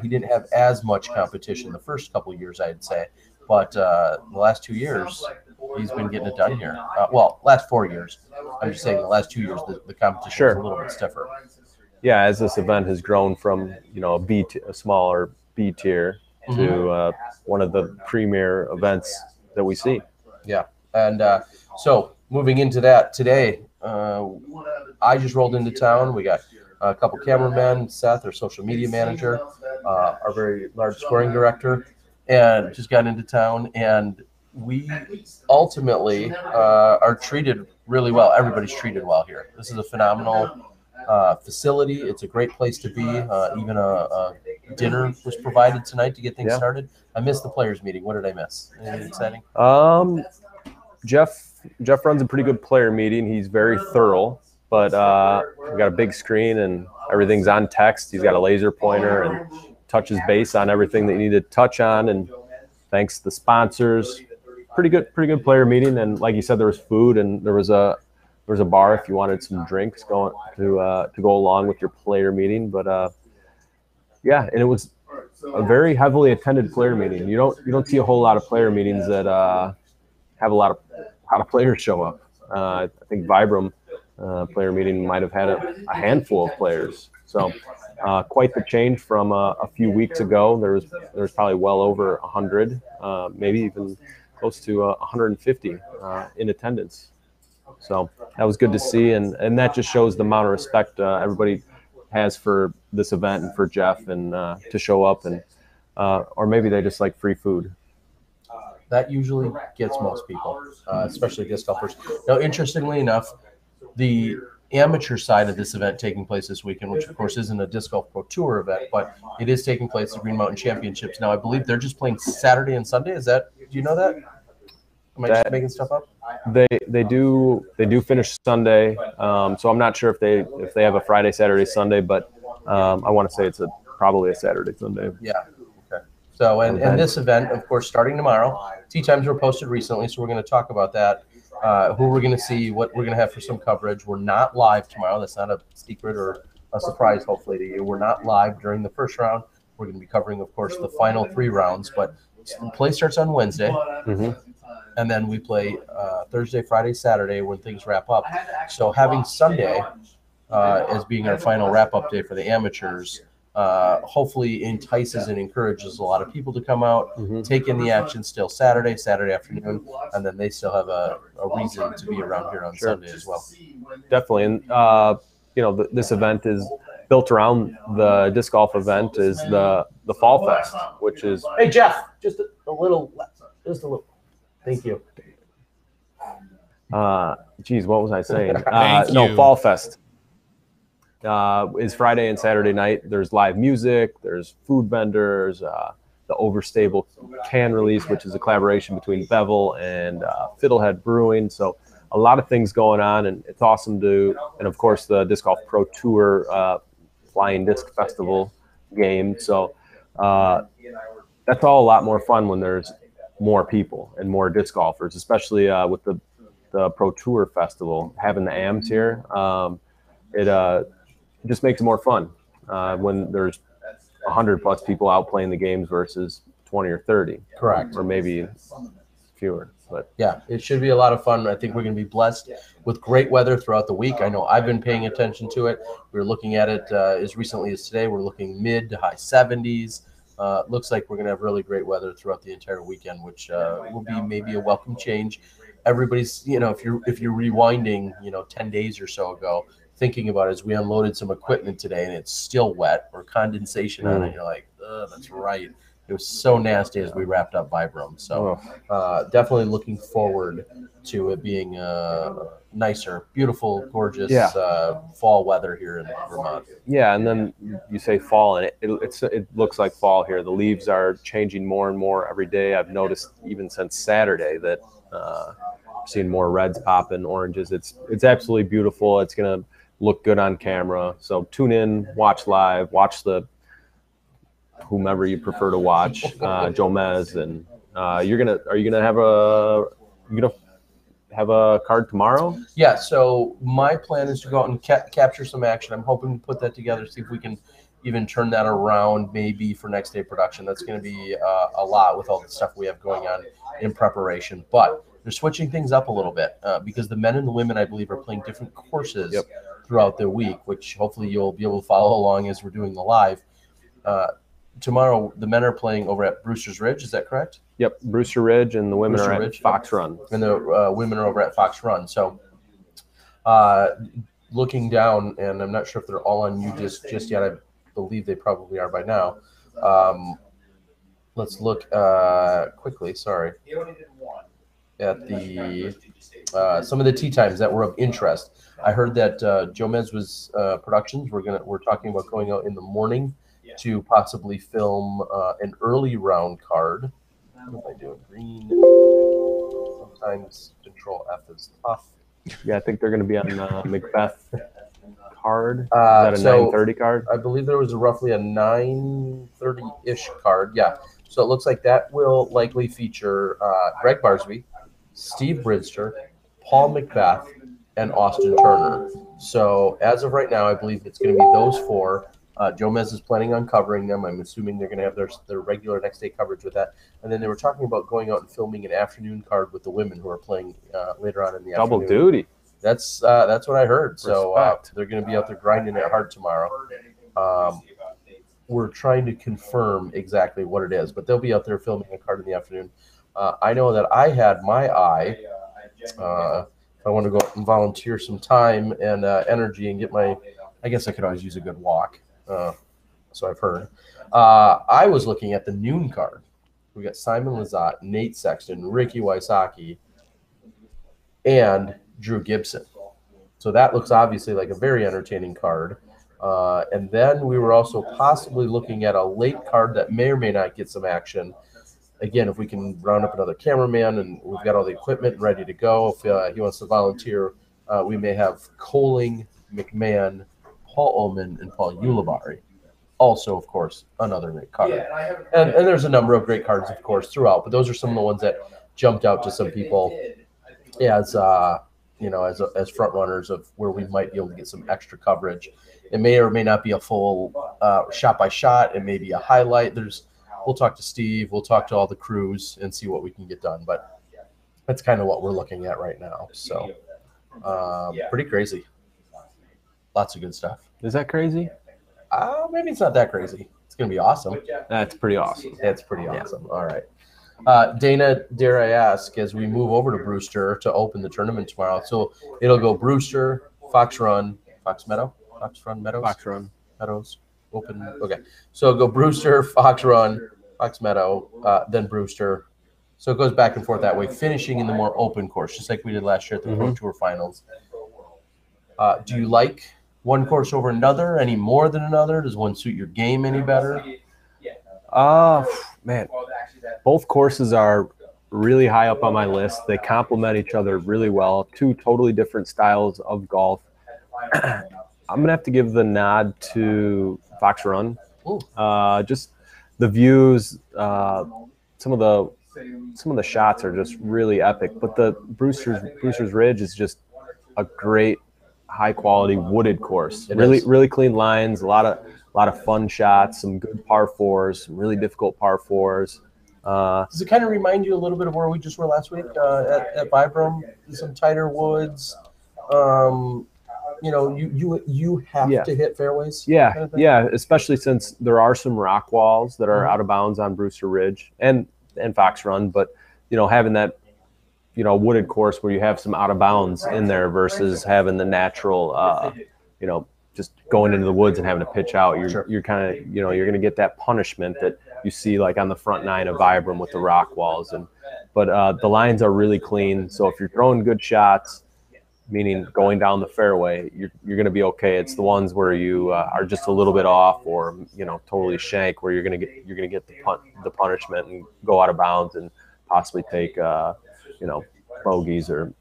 he didn't have as much competition the first couple of years, I'd say. But the last 2 years, he's been getting it done here. Last 4 years. I'm just saying the last 2 years, the competition is a little bit stiffer. Yeah, as this event has grown from a smaller B tier to one of the premier events that we see. Yeah, and so moving into that today, I just rolled into town. We got a couple cameramen, Seth, our social media manager, our very large scoring director, and just got into town, and we ultimately are treated really well. Everybody's treated well here. This is a phenomenal facility. It's a great place to be. Even a dinner was provided tonight to get things started. I missed the players meeting. What did I miss? Anything exciting? Jeff runs a pretty good player meeting. He's very thorough, but we got a big screen and everything's on text. He's got a laser pointer and touches base on everything that you need to touch on, and thanks to the sponsors. Pretty good player meeting, and like you said, there was food and there was a bar if you wanted some drinks going to go along with your player meeting. But and it was a very heavily attended player meeting. You don't see a whole lot of player meetings that have a lot of players show up. I think Vibram player meeting might have had a handful of players. So quite the change from a few weeks ago. There was probably well over 100, maybe even close to 150 in attendance. So that was good to see, and that just shows the amount of respect everybody has for this event and for Jeff, and to show up, and or maybe they just like free food. That usually gets most people, especially disc golfers. Now, interestingly enough, the amateur side of this event taking place this weekend, which of course isn't a Disc Golf Pro Tour event, but it is taking place at the Green Mountain Championships. Now, I believe they're just playing Saturday and Sunday. Do you know that? Am I just making stuff up? They do finish Sunday, so I'm not sure if they have a Friday, Saturday, Sunday, but I want to say it's probably a Saturday, Sunday. Yeah. Okay. So and this event, of course, starting tomorrow. Tee times were posted recently, so we're going to talk about that. Who we're going to see, what we're going to have for some coverage. We're not live tomorrow. That's not a secret or a surprise, hopefully, to you. We're not live during the first round. We're going to be covering, of course, the final 3 rounds. But the play starts on Wednesday, and then we play Thursday, Friday, Saturday when things wrap up. So having Sunday as being our final wrap-up day for the amateurs hopefully entices and encourages a lot of people to come out, take in the action still Saturday afternoon, and then they still have a reason to be around here on Sunday as well. Definitely. And, this event is built around the disc golf event is the Fall Fest, which is... Hey, Jeff, just a little. Thank you. Geez, what was I saying? Thank you. No, Fall Fest is Friday and Saturday night. There's live music. There's food vendors. The Overstable can release, which is a collaboration between Bevel and Fiddlehead Brewing. So a lot of things going on, and it's awesome to. And of course, the Disc Golf Pro Tour Flying Disc Festival game. So that's all a lot more fun when there's more people and more disc golfers, especially with the Pro Tour Festival, having the AMs here. It just makes it more fun when there's 100+ people out playing the games versus 20 or 30. Correct. Or maybe fewer. But yeah, it should be a lot of fun. I think we're going to be blessed with great weather throughout the week. I know I've been paying attention to it. We're looking at it as recently as today. We're looking mid to high 70s. Looks like we're going to have really great weather throughout the entire weekend, which will be maybe a welcome change. Everybody's, if you're rewinding, 10 days or so ago, thinking about it, as we unloaded some equipment today and it's still wet or condensation on it, you're like, that's right. It was so nasty as we wrapped up Vibram. So definitely looking forward to it being nicer, beautiful, gorgeous fall weather here in Vermont. Yeah, and then you say fall, and it looks like fall here. The leaves are changing more and more every day. I've noticed even since Saturday that I've seen more reds popping, oranges. It's absolutely beautiful. It's going to look good on camera. So tune in, watch live, watch the whomever you prefer to watch, Jomez, and are you gonna have a card tomorrow? Yeah, so my plan is to go out and capture some action. I'm hoping to put that together, see if we can even turn that around maybe for next day production. That's going to be a lot with all the stuff we have going on in preparation. But they're switching things up a little bit because the men and the women, I believe, are playing different courses throughout the week, which hopefully you'll be able to follow along as we're doing the live. Tomorrow, the men are playing over at Brewster's Ridge. Is that correct? Yep, Brewster Ridge, and the women are at Fox Run. And the women are over at Fox Run. So looking down, and I'm not sure if they're all on you just yet. I believe they probably are by now. Let's look quickly, at the some of the tee times that were of interest. I heard that Jomez was Productions. We're talking about going out in the morning to possibly film an early round card. What am I doing? Green. Sometimes Control F is tough. Yeah, I think they're going to be on Macbeth card. Is that a 9:30 card? I believe there was roughly a 9:30-ish card. Yeah. So it looks like that will likely feature Greg Barsby, Steve Brewster, Paul Macbeth, and Austin Turner. So as of right now, I believe it's going to be those four. Jomez is planning on covering them. I'm assuming they're going to have their regular next day coverage with that. And then they were talking about going out and filming an afternoon card with the women who are playing later on in the afternoon. Double duty. That's what I heard. So they're going to be out there grinding it hard tomorrow. We're trying to confirm exactly what it is, but they'll be out there filming a card in the afternoon. I know that I had my eye. If I want to go out and volunteer some time and energy and get I guess I could always use a good walk. So I've heard. I was looking at the noon card. We got Simon Lizotte, Nate Sexton, Ricky Wysocki, and Drew Gibson. So that looks obviously like a very entertaining card. And then we were also possibly looking at a late card that may or may not get some action. Again, if we can round up another cameraman and we've got all the equipment ready to go, if he wants to volunteer, we may have Coling, McMahon, Paul Ullman, and Paul Ulibarri. Also, of course, another great card. And there's a number of great cards, of course, throughout, but those are some of the ones that jumped out to some people as as front runners of where we might be able to get some extra coverage. It may or may not be a full shot by shot. It may be a highlight. We'll talk to Steve. We'll talk to all the crews and see what we can get done. But that's kind of what we're looking at right now. So pretty crazy. Lots of good stuff. Is that crazy? Maybe it's not that crazy. It's going to be awesome. That's pretty awesome. That's pretty awesome. All right. Dana, dare I ask, as we move over to Brewster to open the tournament tomorrow, so it'll go Brewster, Fox Run, Fox Meadows, Open. Okay. So it'll go Brewster, Fox Run, Fox Meadow, then Brewster. So it goes back and forth that way, finishing in the more open course, just like we did last year at the Pro Tour Finals. Do you like one course over another any more than another? Does one suit your game any better? Man, both courses are really high up on my list. They complement each other really well. Two totally different styles of golf. I'm going to have to give the nod to Fox Run. Just the views, some of the shots are just really epic. But the Brewster's Ridge is just a great, high quality wooded course. Really clean lines, a lot of fun shots, some good par fours, some really difficult par fours. Does it kind of remind you a little bit of where we just were last week at Vibram? Some tighter woods. You have to hit fairways. Yeah, kind of yeah. Especially since there are some rock walls that are out of bounds on Brewster Ridge and Fox Run, but having that wooded course where you have some out of bounds in there versus having the natural, just going into the woods and having to pitch out. You're kind of you're going to get that punishment that you see like on the front nine of Vibram with the rock walls, but the lines are really clean. So if you're throwing good shots, meaning going down the fairway, you're going to be okay. It's the ones where you are just a little bit off or totally shank where you're going to get the punishment and go out of bounds and possibly take bogeys or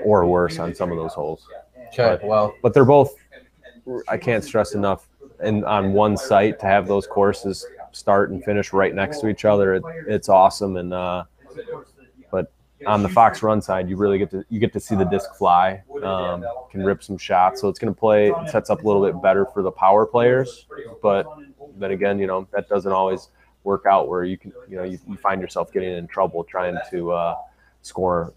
worse on some of those holes. Okay, but they're both. I can't stress enough, and on one site to have those courses start and finish right next to each other, it's awesome. And but on the Fox Run side, you really get to see the disc fly, can rip some shots. So it's going to sets up a little bit better for the power players. But then again, that doesn't always work out where you can, you find yourself getting in trouble trying to score,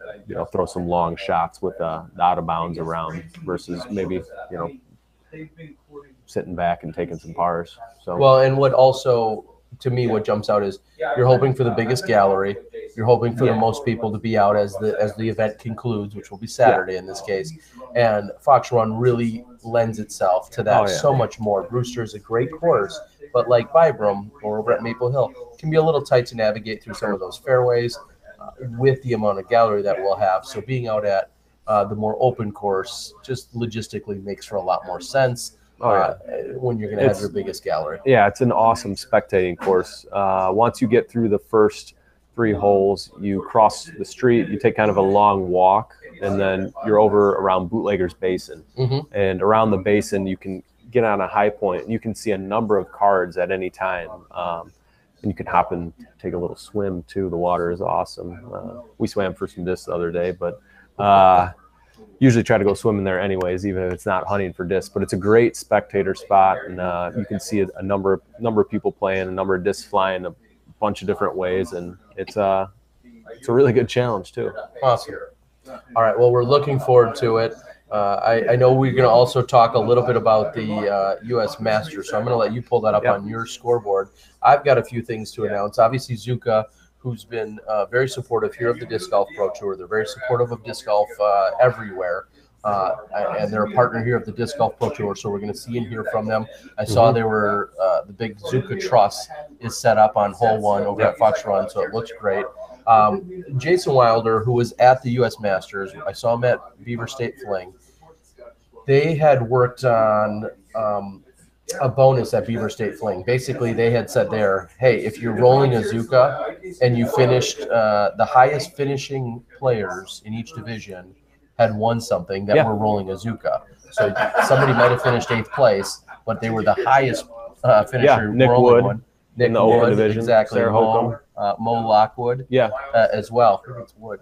throw some long shots with the out of bounds around versus maybe, sitting back and taking some pars. So and what also to me what jumps out is you're hoping for the biggest gallery. You're hoping for the most people to be out as the event concludes, which will be Saturday in this case. And Fox Run really lends itself to that so much more. Brewster is a great course, but like Vibram or over at Maple Hill, it can be a little tight to navigate through some of those fairways with the amount of gallery that we'll have. So being out at the more open course just logistically makes for a lot more sense when you're going to have your biggest gallery. Yeah, it's an awesome spectating course. Once you get through the first 3 holes, you cross the street, you take kind of a long walk, and then you're over around Bootlegger's Basin. And around the basin, you can get on a high point, and you can see a number of cards at any time. And you can hop and take a little swim, too. The water is awesome. We swam for some discs the other day, but usually try to go swimming there anyways, even if it's not hunting for discs. But it's a great spectator spot, and you can see a number of people playing, a number of discs flying a bunch of different ways, and it's a really good challenge too. Awesome. All right, well, we're looking forward to it. I know we're going to also talk a little bit about the U.S. Masters, so I'm going to let you pull that up on your scoreboard. I've got a few things to announce. Obviously, Zuca, who's been very supportive here of the Disc Golf Pro Tour. They're very supportive of disc golf everywhere, and they're a partner here of the Disc Golf Pro Tour, so we're going to see and hear from them. I saw they were the big Zuca truss is set up on hole 1 over at Fox Run, so it looks great. Jason Wilder, who was at the U.S. Masters, I saw him at Beaver State Fling. They had worked on a bonus at Beaver State Fling. Basically, they had said there, hey, if you're rolling a Zuca and you finished the highest finishing players in each division had won something that were rolling a Zuca. So somebody might have finished 8th place, but they were the highest finisher Nick rolling Wood. one. In the Open division. Exactly. Sarah Holcomb. Mo Lockwood. Yeah. As well. I think it's Wood.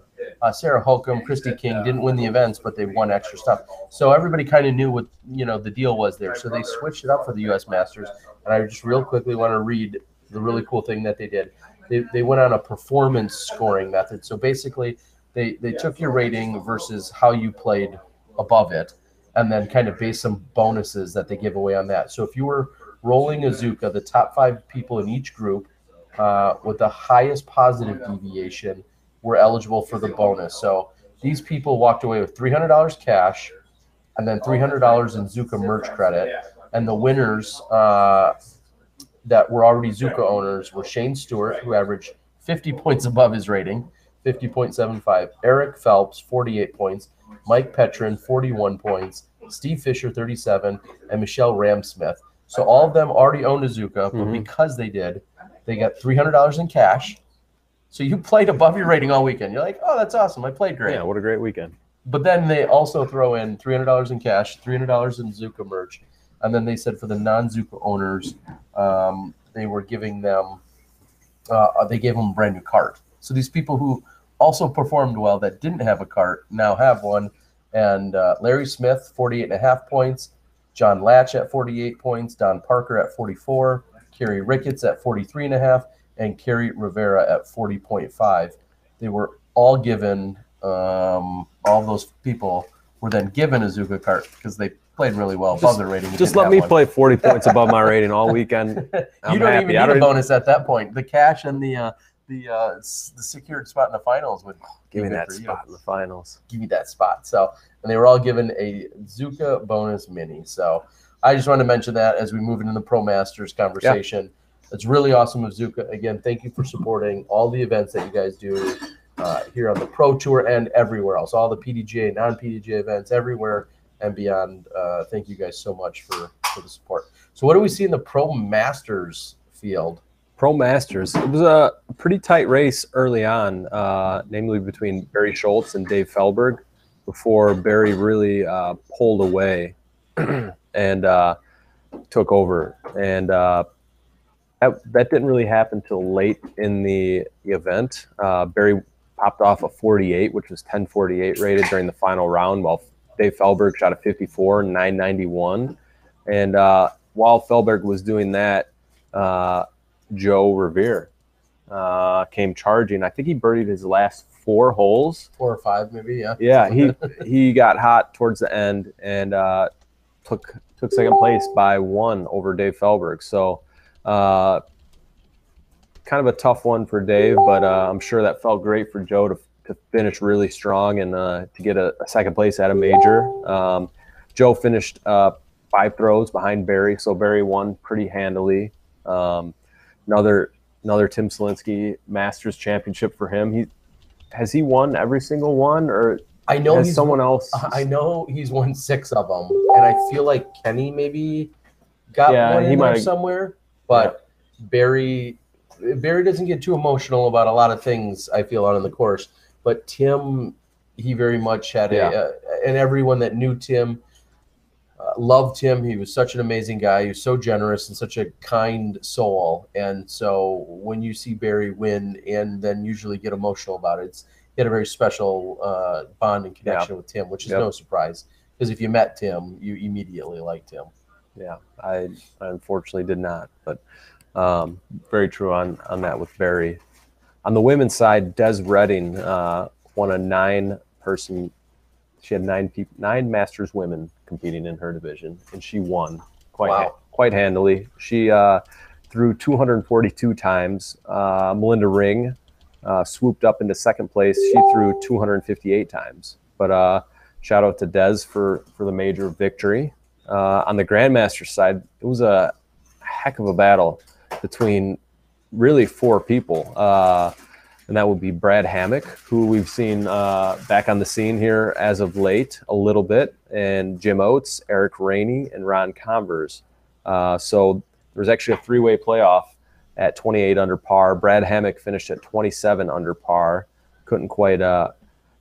Sarah Holcomb, Christy King didn't win the events, but they won extra stuff. So everybody kind of knew what the deal was there. So they switched it up for the U.S. Masters. And I just real quickly want to read the really cool thing that they did. They went on a performance scoring method. So basically, they took your rating versus how you played above it. and then kind of base some bonuses that they give away on that. So if you were rolling a Zuca, the top 5 people in each group with the highest positive deviation were eligible for the bonus. So these people walked away with $300 cash and then $300 in Zuca merch credit. And the winners that were already Zuca owners were Shane Stewart, who averaged 50 points above his rating, 50.75. Eric Phelps, 48 points. Mike Petrin, 41 points. Steve Fisher, 37. And Michelle Ramsmith. So all of them already owned a Zuca, but because they did, they got $300 in cash. So you played above your rating all weekend. You're like, oh, that's awesome. I played great. Yeah, what a great weekend. But then they also throw in $300 in cash, $300 in Zuca merch. And then they said for the non-Zuca owners, they were giving them, they gave them a brand new cart. So these people who also performed well that didn't have a cart now have one. And Larry Smith, 48.5 points. John Latch at 48 points. Don Parker at 44. Kerry Ricketts at 43.5. And Kerry Rivera at 40.5. They were all given, all those people were then given a Zuca cart because they played really well above their rating. Just let me play 40 points above my rating all weekend. You don't even need a bonus at that point. The cash and the secured spot in the finals would give me that spot in the finals. Give me that spot. So, and they were all given a Zuca bonus mini. So I just wanted to mention that as we move into the Pro Masters conversation. Yeah. It's really awesome of Zuca. Again, thank you for supporting all the events that you guys do here on the Pro Tour and everywhere else. All the PDGA, non-PDGA events everywhere and beyond. Thank you guys so much for the support. So what do we see in the Pro Masters field? Pro Masters. It was a pretty tight race early on, namely between Barry Schultz and Dave Fehlberg, before Barry really pulled away and took over. And that didn't really happen till late in the event. Barry popped off a 48, which was 10:48 rated during the final round, while Dave Fehlberg shot a 54, 991. And while Fehlberg was doing that, Joe Revere came charging. I think he birdied his last 4 holes. 4 or 5 maybe, yeah. Yeah, he got hot towards the end and took second place by 1 over Dave Fehlberg. So kind of a tough one for Dave, but I'm sure that felt great for Joe to finish really strong and to get a second place at a major. Joe finished 5 throws behind Barry, so Barry won pretty handily. Another Tim Selinsky Masters Championship for him. Has he won every single one, or I know he's someone else? I know he's won 6 of them, and I feel like Kenny maybe got one in there somewhere. But yeah. Barry doesn't get too emotional about a lot of things, I feel, out on the course. But Tim, he very much had and everyone that knew Tim loved him. He was such an amazing guy. He was so generous and such a kind soul. And so when you see Barry win and then usually get emotional about it, he had a very special bond and connection with Tim, which is no surprise. Because if you met Tim, you immediately liked him. Yeah, I unfortunately did not. But very true on that with Barry. On the women's side, Des Redding won a 9-person. She had 9 Masters women competing in her division, and she won quite handily. She threw 242 times. Melinda Ring swooped up into second place. She threw 258 times. But shout out to Des for the major victory. On the Grandmaster side, it was a heck of a battle between really 4 people. And that would be Brad Hammock, who we've seen back on the scene here as of late a little bit, and Jim Oates, Eric Rainey, and Ron Converse. So there was actually a 3-way playoff at 28 under par. Brad Hammock finished at 27 under par. Couldn't quite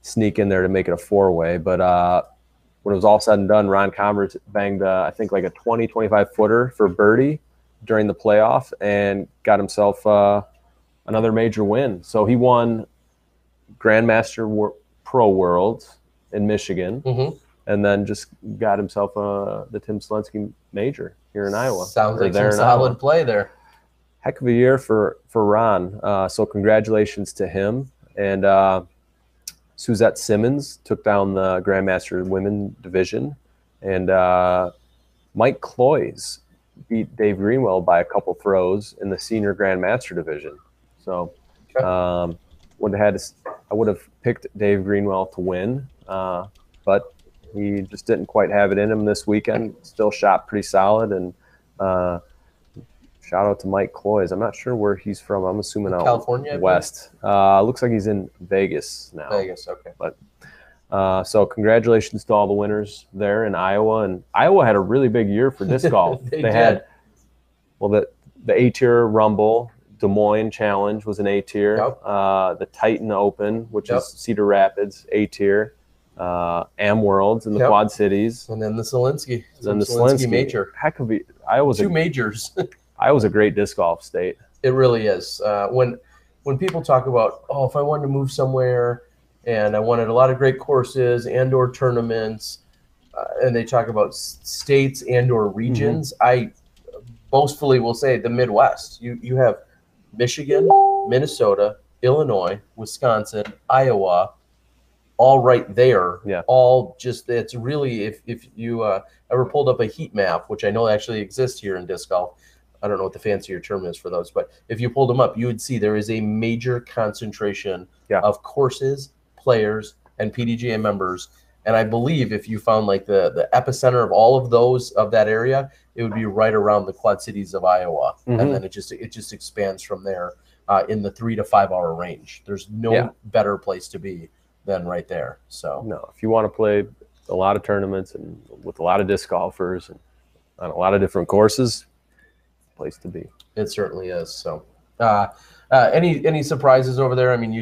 sneak in there to make it a 4-way. But when it was all said and done, Ron Converse banged, I think, like a 20, 25-footer for birdie during the playoff and got himself another major win. So he won Grandmaster Pro Worlds in Michigan, and then just got himself the Tim Selinsky Major here in Iowa. Sounds like some solid play there. Heck of a year for Ron. So congratulations to him. And Suzette Simmons took down the Grandmaster Women division, And Mike Cloyes beat Dave Greenwell by a couple throws in the senior Grandmaster division. So I would have picked Dave Greenwell to win, but he just didn't quite have it in him this weekend. Still shot pretty solid, and shout out to Mike Cloyes. I'm not sure where he's from. I'm assuming out California, west. Looks like he's in Vegas now. Vegas, okay. But so congratulations to all the winners there in Iowa. And Iowa had a really big year for disc golf. They had, well, the A-tier Rumble, Des Moines Challenge was an A-tier. Yep. The Titan Open, which is Cedar Rapids, A-tier. Am Worlds in the Quad Cities. And then the Selinsky. Then the Selinsky major. Heck of Iowa's two majors. Iowa's a great disc golf state. It really is. When people talk about, oh, if I wanted to move somewhere and I wanted a lot of great courses and or tournaments, and they talk about states and or regions, I boastfully will say the Midwest. You have Michigan, Minnesota, Illinois, Wisconsin, Iowa, all right there. Yeah. All just, it's really, if you ever pulled up a heat map, which I know actually exists here in disc golf, I don't know what the fancier term is for those, but if you pulled them up, you would see there is a major concentration of courses, players, and PDGA members. And I believe if you found like the epicenter of all of those of that area, it would be right around the Quad Cities of Iowa. And then it just expands from there in the 3 to 5 hour range. There's no better place to be than right there. So no, if you want to play a lot of tournaments and with a lot of disc golfers and on a lot of different courses, place to be. It certainly is. So any surprises over there? I mean,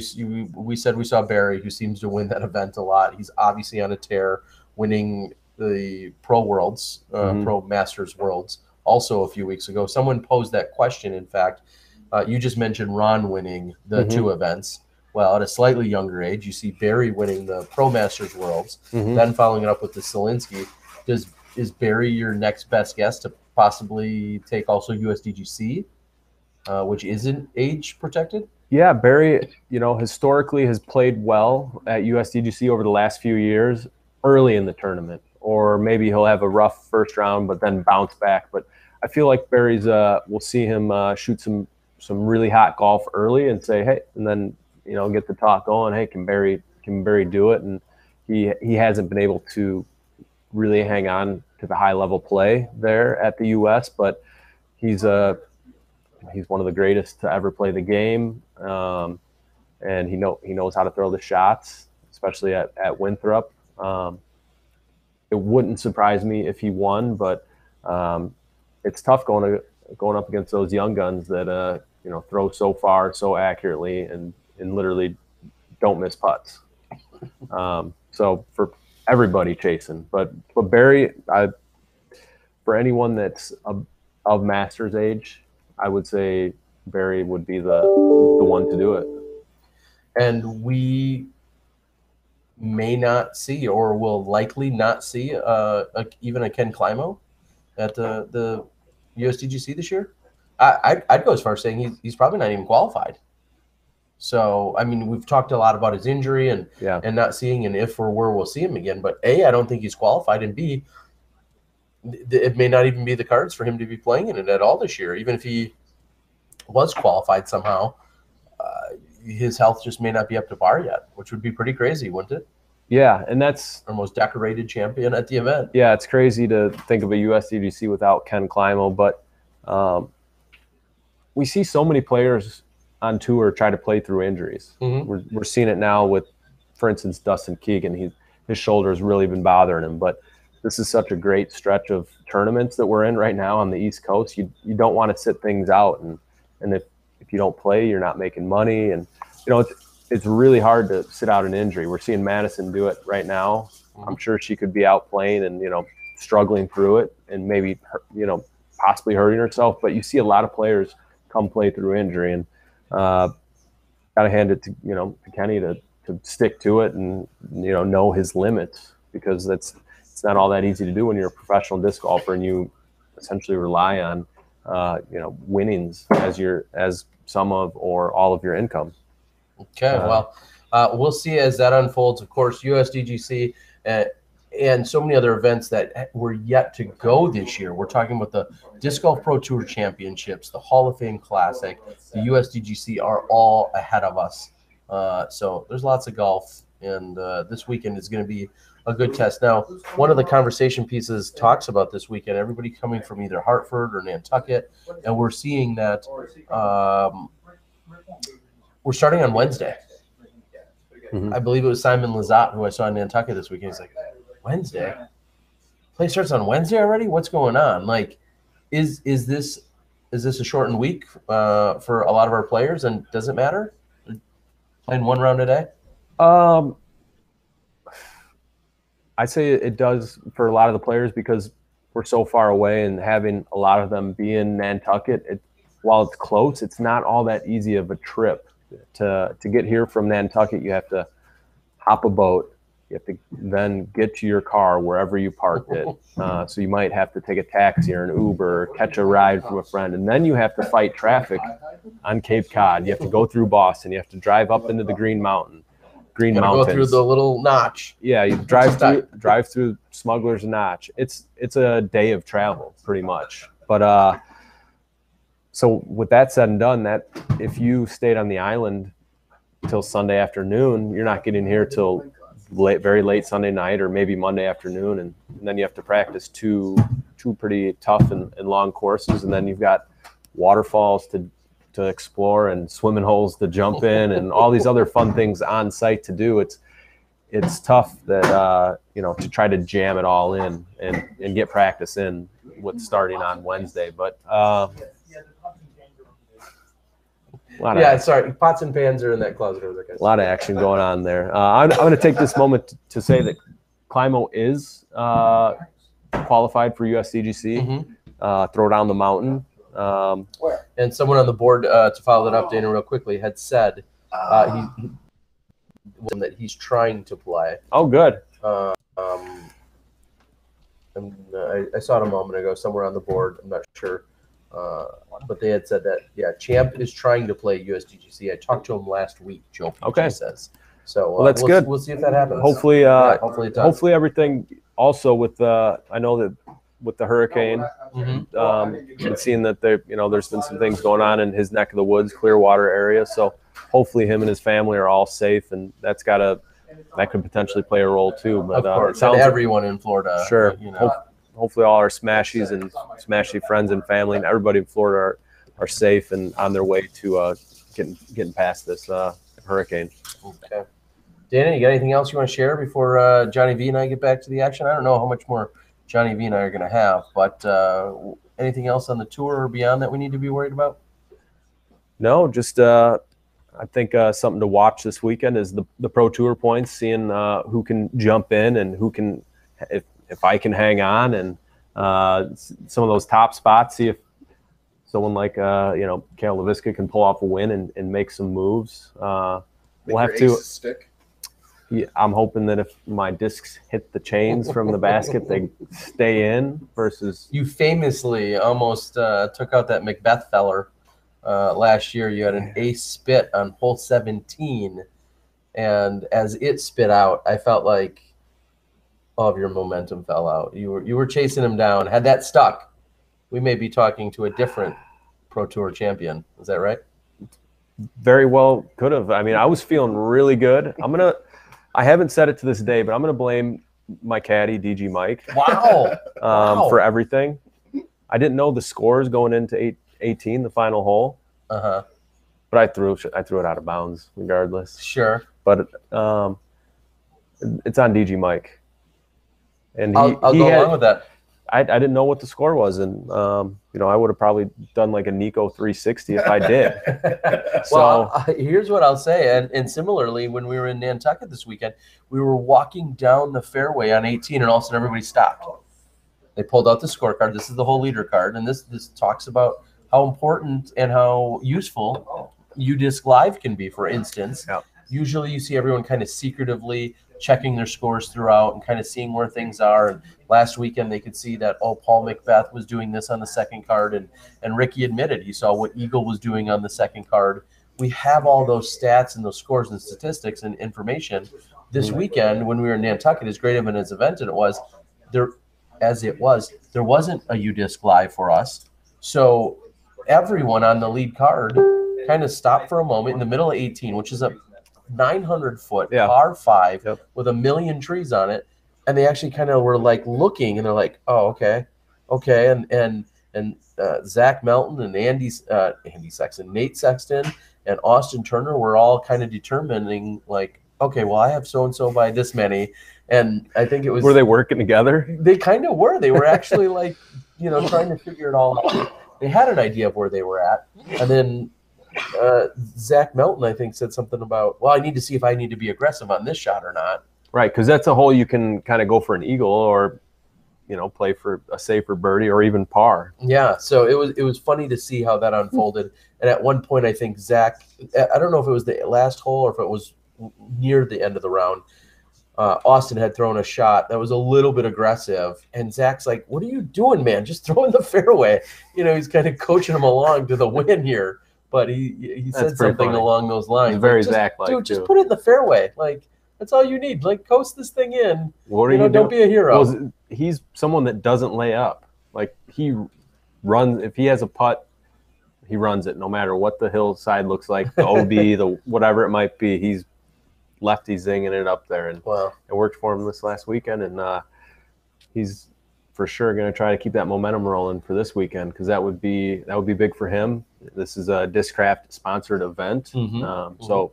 we said we saw Barry, who seems to win that event a lot. He's obviously on a tear, winning the Pro Worlds, Pro Masters Worlds also a few weeks ago. Someone posed that question. In fact, you just mentioned Ron winning the two events. Well, at a slightly younger age, you see Barry winning the Pro Masters Worlds, then following it up with the Selinsky. Is Barry your next best guess to possibly take also USDGC, which isn't age protected? Yeah, Barry, historically has played well at USDGC over the last few years, early in the tournament, or maybe he'll have a rough first round, but then bounce back. But I feel like Barry's, we'll see him shoot some really hot golf early and say, hey, and then get the talk going. Hey, can Barry do it? And he hasn't been able to really hang on to the high level play there at the US, but he's one of the greatest to ever play the game, and he knows how to throw the shots, especially at Winthrop. It wouldn't surprise me if he won, but it's tough going up against those young guns that throw so far, so accurately, and literally don't miss putts. So for everybody chasing, but Barry, for anyone that's of Masters age, I would say Barry would be the one to do it. And we may not see, or will likely not see, even a Ken Climo at the USDGC this year. I'd go as far as saying he's probably not even qualified. So, I mean, we've talked a lot about his injury and not seeing an if or where we'll see him again. But A, I don't think he's qualified, and B, it may not even be the cards for him to be playing in it at all this year. Even if he was qualified somehow, his health just may not be up to par yet, which would be pretty crazy, wouldn't it? Yeah, and that's our most decorated champion at the event. Yeah, it's crazy to think of a USDGC without Ken Climo, but we see so many players on tour try to play through injuries. We're seeing it now with, for instance, Dustin Keegan. His shoulder's really been bothering him, but this is such a great stretch of tournaments that we're in right now on the East Coast. You don't want to sit things out, and if you don't play, you're not making money, and it's really hard to sit out an injury. We're seeing Madison do it right now. I'm sure she could be out playing and struggling through it, and maybe possibly hurting herself. But you see a lot of players come play through injury, and got to hand it to Kenny to stick to it and know his limits, because it's not all that easy to do when you're a professional disc golfer and you essentially rely on winnings as some of or all of your income. Okay, well, we'll see as that unfolds. Of course, USDGC and so many other events that were yet to go this year. We're talking about the Disc Golf Pro Tour Championships, the Hall of Fame Classic, the USDGC are all ahead of us. So there's lots of golf, and this weekend is going to be a good test. Now, one of the conversation pieces talks about this weekend, everybody coming from either Hartford or Nantucket, and we're seeing that we're starting on Wednesday. I believe it was Simon Lizotte who I saw in Nantucket this weekend. He's like, Wednesday? Play starts on Wednesday already? What's going on? Like, is this a shortened week for a lot of our players, and does it matter? Playing one round a day? I'd say it does for a lot of the players because we're so far away, and having a lot of them be in Nantucket, while it's close, it's not all that easy of a trip. To get here from Nantucket, you have to hop a boat. You have to then get to your car wherever you parked it. So you might have to take a taxi or an Uber, or catch a ride from a friend, and then you have to fight traffic on Cape Cod. You have to go through Boston. You have to drive up into the Green Mountains. Go through the little notch. Yeah, you drive through Smugglers Notch. It's a day of travel pretty much. But so with that said and done, that if you stayed on the island till Sunday afternoon, you're not getting here till very late Sunday night or maybe Monday afternoon, and then you have to practice two pretty tough and long courses, and then you've got waterfalls to explore and swimming holes to jump in and all these other fun things on site to do. It's tough that to try to jam it all in and get practice in with starting on Wednesday. But sorry, pots and pans are in that closet over there, guys. A lot of action going on there. I'm going to take this moment to say that Climo is qualified for USDGC. Throw down the mountain. And someone on the board, to follow that up, Dana, real quickly, had said that he's trying to play. Oh, good. And I saw it a moment ago somewhere on the board. I'm not sure. But they had said that, Champ is trying to play USDGC. I talked to him last week, Joe PG says. So well, that's good. We'll see if that happens. Hopefully, hopefully it does. Hopefully everything also with I know that with the hurricane, and seeing that there's been some things going on in his neck of the woods, Clearwater area. So hopefully him and his family are all safe, and that could potentially play a role too. But of course, it sounds everyone in Florida. Sure. Hopefully all our Smashies and Smashy friends and family and everybody in Florida are safe and on their way to getting past this hurricane. Okay. Dana, you got anything else you want to share before Johnny V and I get back to the action? I don't know how much more Johnny V and I are going to have, but anything else on the tour or beyond that we need to be worried about? No, just I think something to watch this weekend is the Pro Tour points, seeing who can jump in and who can, if I can hang on, and some of those top spots, see if someone like Kale LaVisca can pull off a win and make some moves. We'll have to stick. Yeah, I'm hoping that if my discs hit the chains from the basket, they stay in versus. You famously almost took out that Macbeth feller last year. You had an ace spit on hole 17, and as it spit out, I felt like all of your momentum fell out. You were chasing him down. Had that stuck, we may be talking to a different Pro Tour champion. Is that right? Very well could have. I mean, I was feeling really good. I haven't said it to this day, but I'm gonna blame my caddy, DG Mike. Wow. For everything. I didn't know the scores going into 18, the final hole. But I threw it out of bounds regardless. Sure. But it's on DG Mike. And I'll go along with that. I didn't know what the score was, and I would have probably done like a Nico 360 if I did. Well, here's what I'll say, and similarly, when we were in Nantucket this weekend, we were walking down the fairway on 18, and all of a sudden everybody stopped. They pulled out the scorecard. This is the whole leader card, and this talks about how important and how useful UDisc Live can be. For instance, usually you see everyone kind of secretively checking their scores throughout and kind of seeing where things are. And last weekend they could see that, Paul Macbeth was doing this on the second card, and Ricky admitted he saw what Eagle was doing on the second card. we have all those stats and those scores and statistics and information. This weekend when we were in Nantucket, as great of an event and there wasn't a UDisc live for us. So everyone on the lead card kind of stopped for a moment in the middle of 18, which is a 900-foot par 5 with a million trees on it. And they actually kind of were like looking, and they're like, "Oh, okay." And Zach Melton and Andy Sexton, Nate Sexton, and Austin Turner were all kind of determining, like, okay, well, I have so and so by this many, and I think it was. Were they working together? They kind of were. They were actually like, trying to figure it all out. They had an idea of where they were at, and then Zach Melton, I think, said something about, well, I need to see if I need to be aggressive on this shot or not. Right, because that's a hole you can kind of go for an eagle or, play for a safer birdie or even par. Yeah, so it was funny to see how that unfolded. And at one point, I think Zach, I don't know if it was the last hole or if it was near the end of the round, Austin had thrown a shot that was a little bit aggressive, and Zach's like, "What are you doing, man? Just throw in the fairway." He's kind of coaching him along to the win here. But he said something along those lines. It's very Zach-like, dude, just put it in the fairway. Like, that's all you need. Like, coast this thing in. What are you don't be a hero. Well, he's someone that doesn't lay up. Like, he runs. If he has a putt, he runs it no matter what the hillside looks like, the OB, the whatever it might be. He's lefty zinging it up there. And it worked for him this last weekend. And he's for sure going to try to keep that momentum rolling for this weekend, because that would be big for him. This is a Discraft sponsored event. So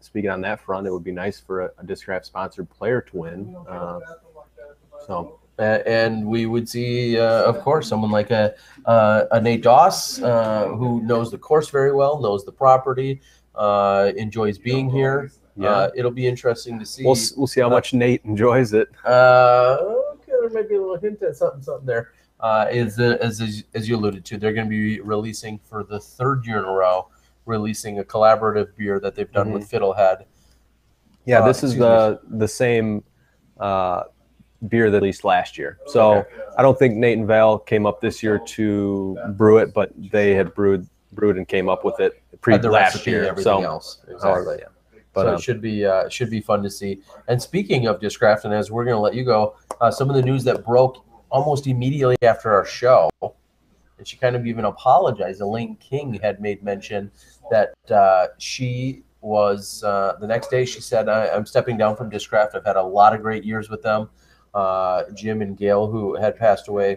speaking on that front, it would be nice for a Discraft sponsored player to win. And we would see, of course, someone like a Nate Doss, who knows the course very well, knows the property, enjoys being here. Yeah. It'll be interesting to see. We'll see how much Nate enjoys it. Okay, there might be a little hint at something there. As you alluded to, they're going to be releasing for the third year in a row, releasing a collaborative beer that they've done with Fiddlehead. Yeah, this is the same beer that released last year. So I don't think Nate and Val came up this year to brew it, but they had brewed and came up with it last year. Everything else, exactly. Yeah. But so it should be fun to see. And speaking of Discraft, and as we're going to let you go, some of the news that broke almost immediately after our show, and she kind of even apologized. Elaine King had made mention that she was the next day. She said, "I'm stepping down from Discraft. I've had a lot of great years with them. Jim and Gail, who has passed away,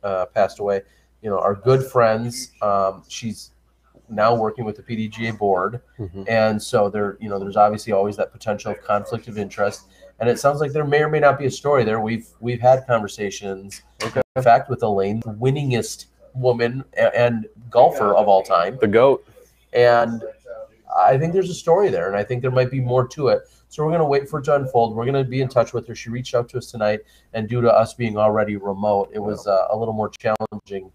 are good friends. She's now working with the PDGA board, and so there's obviously always that potential of conflict of interest. And it sounds like there may or may not be a story there. We've had conversations, in fact, with Elaine, the winningest woman and golfer of all time, the GOAT, and I think there's a story there, and I think there might be more to it. So we're going to wait for it to unfold. We're going to be in touch with her. She reached out to us tonight, and due to us being already remote, it was a little more challenging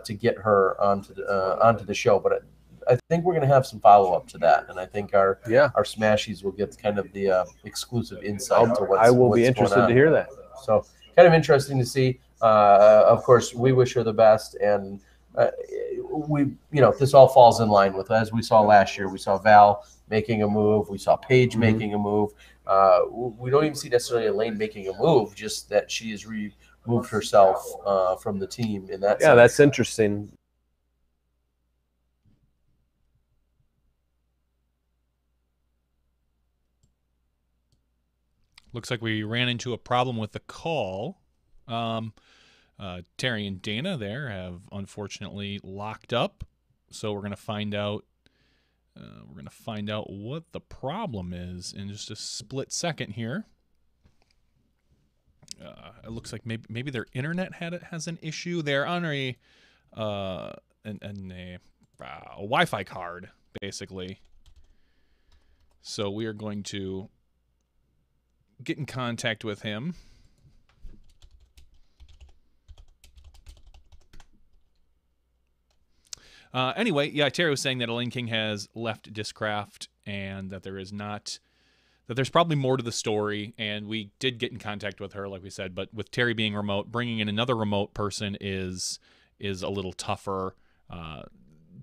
to get her onto the show. But I think we're going to have some follow-up to that, and I think our Smashies will get kind of the exclusive insight to what's I will what's be interested going on. to hear that. So kind of interesting to see. Of course, we wish her the best, and this all falls in line with, as we saw last year. We saw Val making a move. We saw Paige making a move. We don't even see necessarily Elaine making a move, just that she has removed herself from the team in that sense. That's interesting. Looks like we ran into a problem with the call. Terry and Dana there have unfortunately locked up, so we're gonna find out. What the problem is in just a split second here. It looks like maybe their internet has an issue. They're on a Wi-Fi card, basically. So we are going to get in contact with him. Anyway, Terry was saying that Elaine King has left Discraft, and that there's probably more to the story, and we did get in contact with her, like we said, but with Terry being remote, bringing in another remote person is a little tougher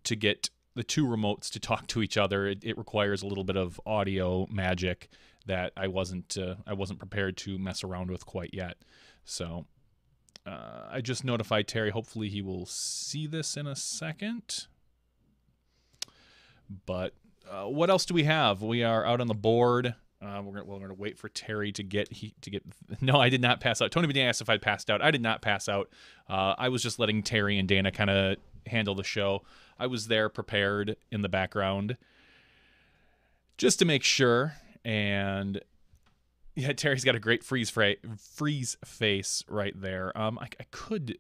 to get two remotes to talk to each other, it requires a little bit of audio magic that I wasn't prepared to mess around with quite yet. So I just notified Terry. Hopefully he will see this in a second. But what else do we have? We are out on the board. We're gonna wait for Terry to get. No, I did not pass out. Tony Bedina asked if I'd passed out. I did not pass out. I was just letting Terry and Dana kind of handle the show. I was there prepared in the background just to make sure. And yeah, Terry's got a great freeze face right there. I could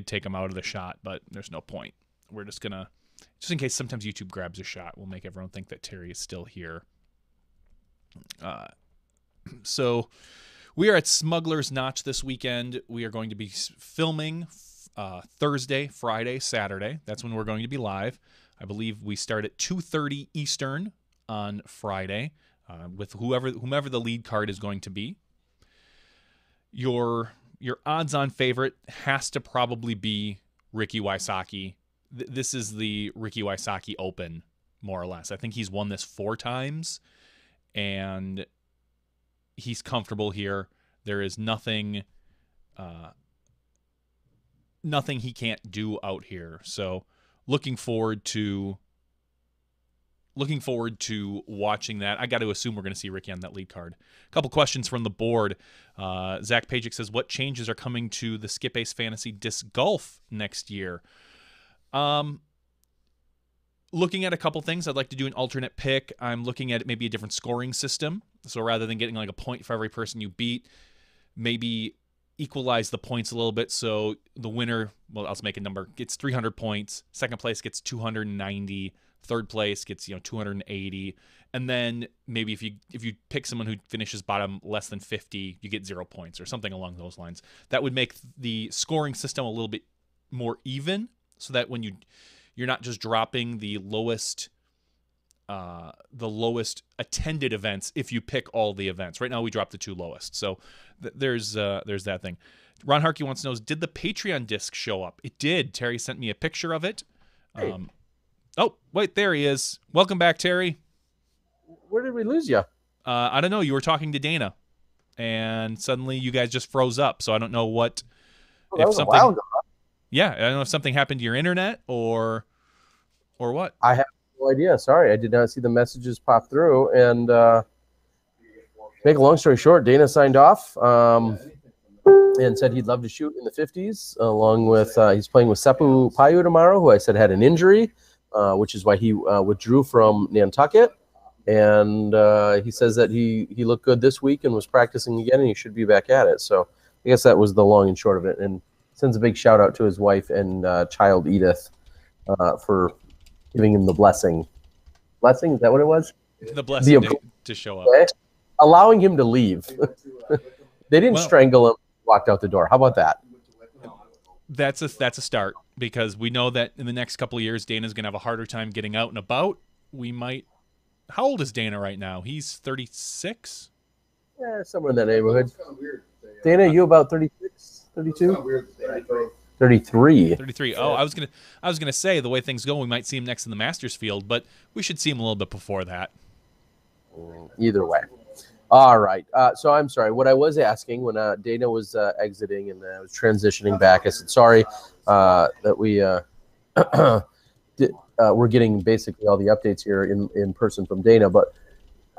take him out of the shot, but there's no point. We're just gonna, just in case sometimes YouTube grabs a shot, we'll make everyone think that Terry is still here. So we are at Smugglers Notch this weekend. We are going to be filming Thursday, Friday, Saturday. That's when we're going to be live. I believe we start at 2:30 Eastern on Friday with whomever the lead card is going to be. Your odds-on favorite has to probably be Ricky Wysocki. This is the Ricky Wysocki Open, more or less. I think he's won this 4 times, and he's comfortable here. There is nothing he can't do out here. So looking forward to watching that. I got to assume we're going to see Ricky on that lead card. A couple questions from the board. Zach Pajic says, what changes are coming to the Skip Ace Fantasy Disc Golf next year? Looking at a couple things. I'd like to do an alternate pick. I'm looking at maybe a different scoring system. So rather than getting like a point for every person you beat, maybe equalize the points a little bit. So the winner, well, I'll just make a number, gets 300 points. Second place gets 290. Third place gets 280. And then maybe if you pick someone who finishes bottom less than 50, you get 0 points or something along those lines. That would make the scoring system a little bit more even, so that when you're not just dropping the lowest attended events if you pick all the events. Right now we dropped the 2 lowest. So there's that thing. Ron Harkey wants to know, did the Patreon disc show up? It did. Terry sent me a picture of it. Hey. Oh, wait, there he is. Welcome back, Terry. Where did we lose you? I don't know. You were talking to Dana, and suddenly you guys just froze up. So I don't know what. Oh, that was a while ago. Yeah, I don't know if something happened to your internet or what. I have no idea. Sorry, I did not see the messages pop through. And make a long story short, Dana signed off and said he'd love to shoot in the 50s, along with he's playing with Seppu Payu tomorrow, who I said had an injury, which is why he withdrew from Nantucket. And he says that he looked good this week and was practicing again, and he should be back at it. So I guess that was the long and short of it. And sends a big shout out to his wife and child Edith for giving him the blessing. Blessing, is that what it was? The blessing to show up. Okay. Allowing him to leave. They didn't strangle him, walked out the door. How about that? That's a start, because we know that in the next couple of years, Dana's going to have a harder time getting out and about. We might. How old is Dana right now? He's 36? Yeah, somewhere in that neighborhood. Dana, you about 36, 32? 33. 33. Oh, I was gonna say, the way things go, we might see him next in the Masters field, but we should see him a little bit before that. Either way. All right. So I'm sorry. What I was asking when Dana was exiting and I was transitioning back, I said, sorry that we we're getting basically all the updates here in person from Dana. But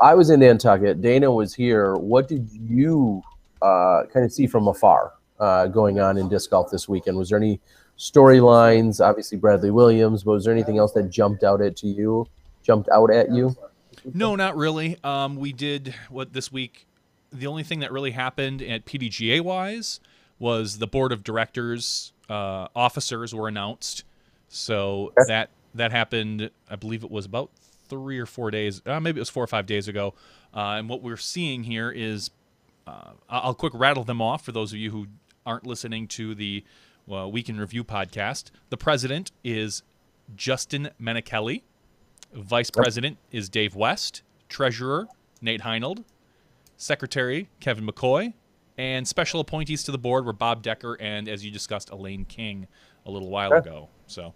I was in Nantucket. Dana was here. What did you kind of see from afar going on in disc golf this weekend? Was there any storylines? Obviously Bradley Williams, but was there anything else that jumped out at you? No, not really. We did what this week. The only thing that really happened at PDGA wise was the board of directors officers were announced. So that happened. I believe it was about 3 or 4 days. Maybe it was 4 or 5 days ago. And what we're seeing here is, I'll quick rattle them off for those of you who aren't listening to the Week in Review podcast. The president is Justin Menichelli. Vice President is Dave West. Treasurer, Nate Heinold. Secretary, Kevin McCoy. And special appointees to the board were Bob Decker and, as you discussed, Elaine King a little while ago. So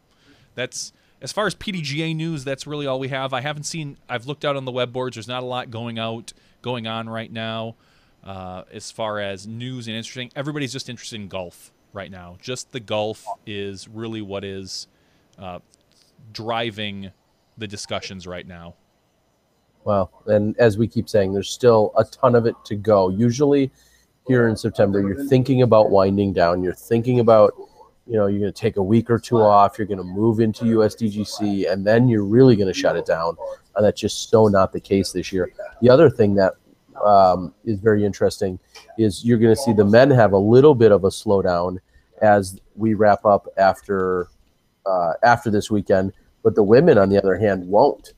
that's as far as PDGA news. That's really all we have. I've looked out on the web boards. There's not a lot going on right now. As far as news and interesting, everybody's just interested in golf right now. Just the golf is really what is driving the discussions right now. Well, and as we keep saying, there's still a ton of it to go. Usually here in September, you're thinking about winding down. You're thinking about, you're going to take a week or two off. You're going to move into USDGC, and then you're really going to shut it down. And that's just so not the case this year. The other thing that is very interesting is you're going to see the men have a little bit of a slowdown as we wrap up after this weekend, but the women, on the other hand, won't.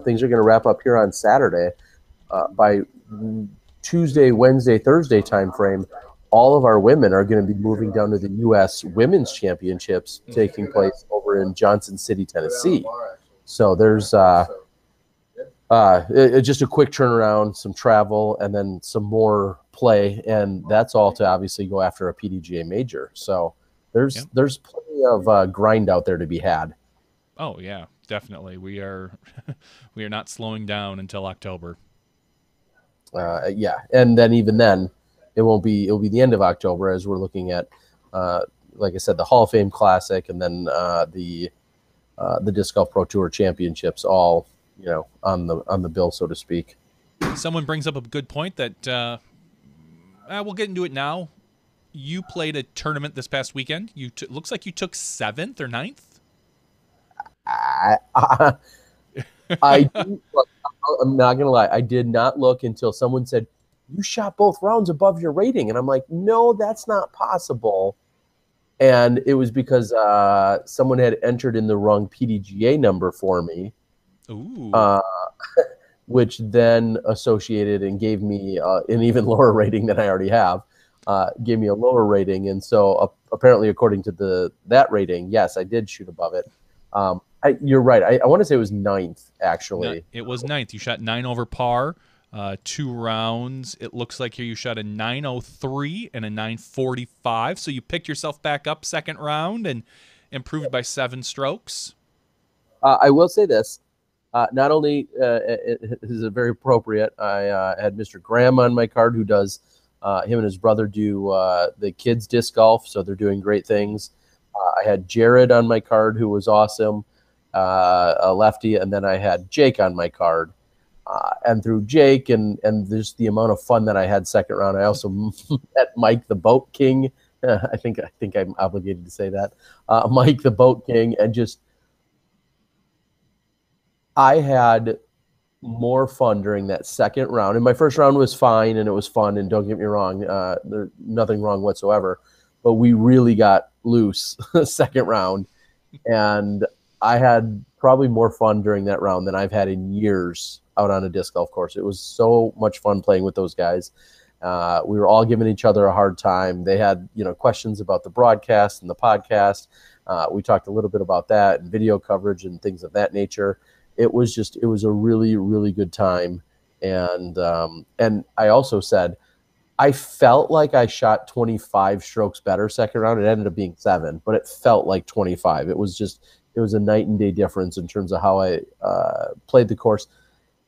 Things are going to wrap up here on Saturday. By Tuesday, Wednesday, Thursday timeframe, all of our women are going to be moving down to the U.S. Women's Championships taking place over in Johnson City, Tennessee. So there's just a quick turnaround, some travel, and then some more play, and that's all to obviously go after a PDGA major. So there's plenty of grind out there to be had. Oh yeah, definitely. We are not slowing down until October. And then even then, it'll be the end of October as we're looking at, like I said, the Hall of Fame Classic, and then the Disc Golf Pro Tour Championships, all on the bill, so to speak. Someone brings up a good point that we'll get into it now. You played a tournament this past weekend. Looks like you took 7th or 9th. I'm not gonna lie. I did not look until someone said, "You shot both rounds above your rating," and I'm like, "No, that's not possible." And it was because someone had entered in the wrong PDGA number for me. Ooh. Which then associated and gave me an even lower rating than I already have. Gave me a lower rating, and so apparently, according to that rating, yes, I did shoot above it. You're right. I want to say it was 9th, actually. It was 9th. You shot 9 over par, 2 rounds. It looks like here you shot a 903 and a 945. So you picked yourself back up second round and improved by 7 strokes. I will say this. Not only is it very appropriate, I had Mr. Graham on my card, who does, him and his brother do the kids disc golf, so they're doing great things. I had Jared on my card, who was awesome, a lefty, and then I had Jake on my card. And through Jake and just the amount of fun that I had second round, I also met Mike the Boat King. I think I'm obligated to say that. Mike the Boat King, and just I had more fun during that second round. And my first round was fine, and it was fun, and don't get me wrong, there's nothing wrong whatsoever. But we really got loose second round, and I had probably more fun during that round than I've had in years out on a disc golf course. It was so much fun playing with those guys. We were all giving each other a hard time. They had, questions about the broadcast and the podcast. We talked a little bit about that and video coverage and things of that nature. It was a really, really good time. And I also said, I felt like I shot 25 strokes better second round. It ended up being 7, but it felt like 25. It was a night and day difference in terms of how I played the course.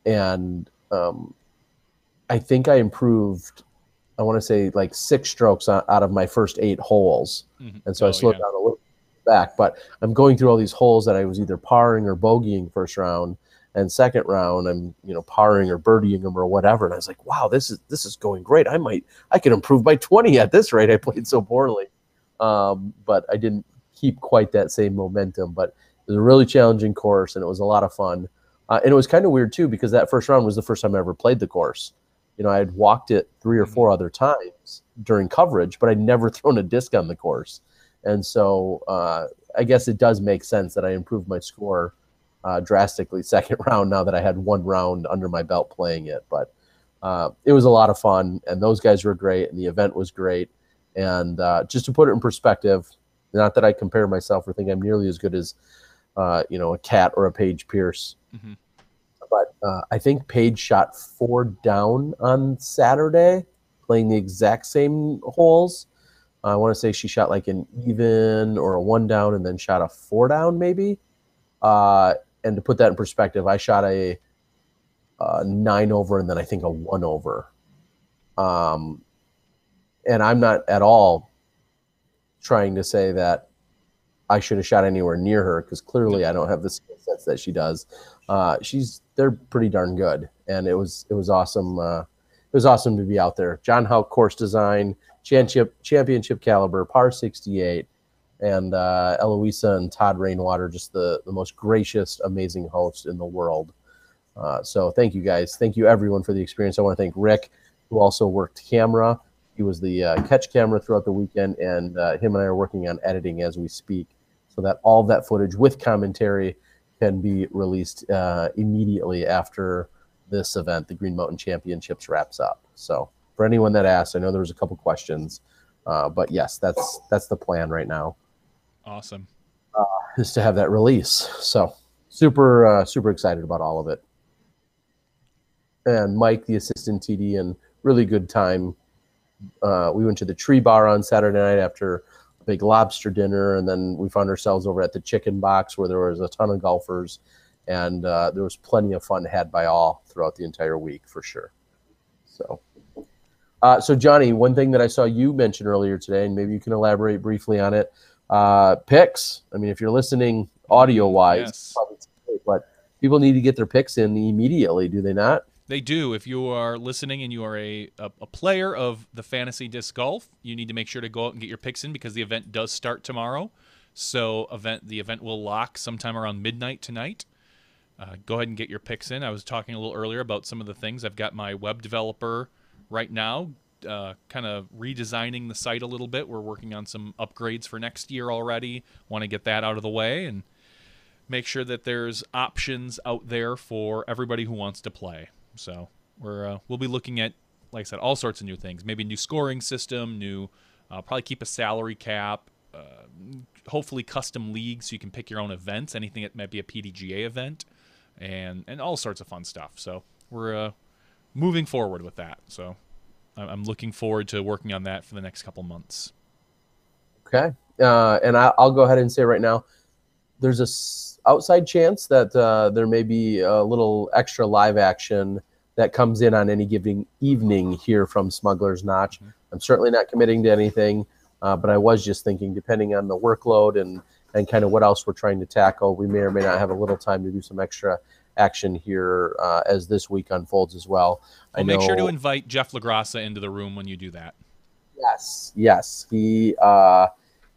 And I think I improved, I want to say like 6 strokes out of my first 8 holes. Mm-hmm. And so I slowed down a little back, but I'm going through all these holes that I was either parring or bogeying first round, and second round I'm parring or birdieing them or whatever. And I was like, wow, this is going great. I could improve by 20 at this rate. I played so poorly. But I didn't keep quite that same momentum, but it was a really challenging course, and it was a lot of fun. And it was kind of weird too, because that first round was the first time I ever played the course. I had walked it 3 or 4 other times during coverage, but I'd never thrown a disc on the course. And so I guess it does make sense that I improved my score drastically second round now that I had 1 round under my belt playing it. But it was a lot of fun, and those guys were great, and the event was great. And just to put it in perspective, not that I compare myself or think I'm nearly as good as a Cat or a Paige Pierce. Mm-hmm. But I think Paige shot 4 down on Saturday, playing the exact same holes. I want to say she shot like an even or a 1 down and then shot a 4 down maybe. And to put that in perspective, I shot a 9 over and then I think a 1 over. And I'm not at all trying to say that I should have shot anywhere near her, because clearly I don't have the skill sets that she does. They're pretty darn good, and it was awesome. It was awesome to be out there. John Houck course design, championship caliber, par 68, and Eloisa and Todd Rainwater, just the most gracious, amazing hosts in the world. So thank you guys. Thank you everyone for the experience. I want to thank Rick, who also worked camera. He was the catch camera throughout the weekend, and him and I are working on editing as we speak, so that all of that footage with commentary can be released immediately after this event, the Green Mountain Championships, wraps up. So for anyone that asked, I know there was a couple questions, but yes, that's the plan right now. Awesome. Is to have that release. So super excited about all of it. And Mike, the assistant TD, and really good time. We went to the Tree Bar on Saturday night after a big lobster dinner, and then we found ourselves over at the Chicken Box, where there was a ton of golfers, and there was plenty of fun had by all throughout the entire week for sure. So Johnny, one thing that I saw you mention earlier today, and maybe you can elaborate briefly on it, picks. I mean, if you're listening audio-wise, Yes. probably too late, but people need to get their picks in immediately, do they not? They do. If you are listening and you are a player of the fantasy disc golf, you need to make sure to go out and get your picks in, because the event does start tomorrow. So the event will lock sometime around midnight tonight. Go ahead and get your picks in. I was talking a little earlier about some of the things. I've got my web developer right now kind of redesigning the site a little bit. We're working on some upgrades for next year already. Want to get that out of the way and make sure that there's options out there for everybody who wants to play. So we'll be looking at, like I said, all sorts of new things. Maybe new scoring system, probably keep a salary cap, hopefully custom leagues so you can pick your own events, anything that might be a PDGA event, and all sorts of fun stuff. So we're moving forward with that. So I'm looking forward to working on that for the next couple months. Okay. And I'll go ahead and say right now, there's a outside chance that there may be a little extra live action that comes in on any given evening here from Smugglers Notch. Mm-hmm. I'm certainly not committing to anything, but I was just thinking, depending on the workload and kind of what else we're trying to tackle, we may or may not have a little time to do some extra action here as this week unfolds as well. Well, make sure to invite Jeff LaGrassa into the room when you do that. Yes. He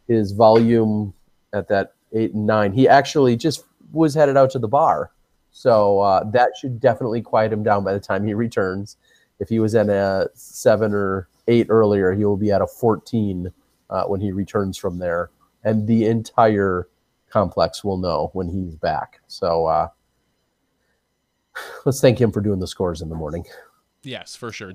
his volume at that 8 and 9. He actually just was headed out to the bar, so that should definitely quiet him down by the time he returns. If he was at a 7 or 8 earlier, he will be at a 14 when he returns from there, and the entire complex will know when he's back. So let's thank him for doing the scores in the morning. Yes, for sure.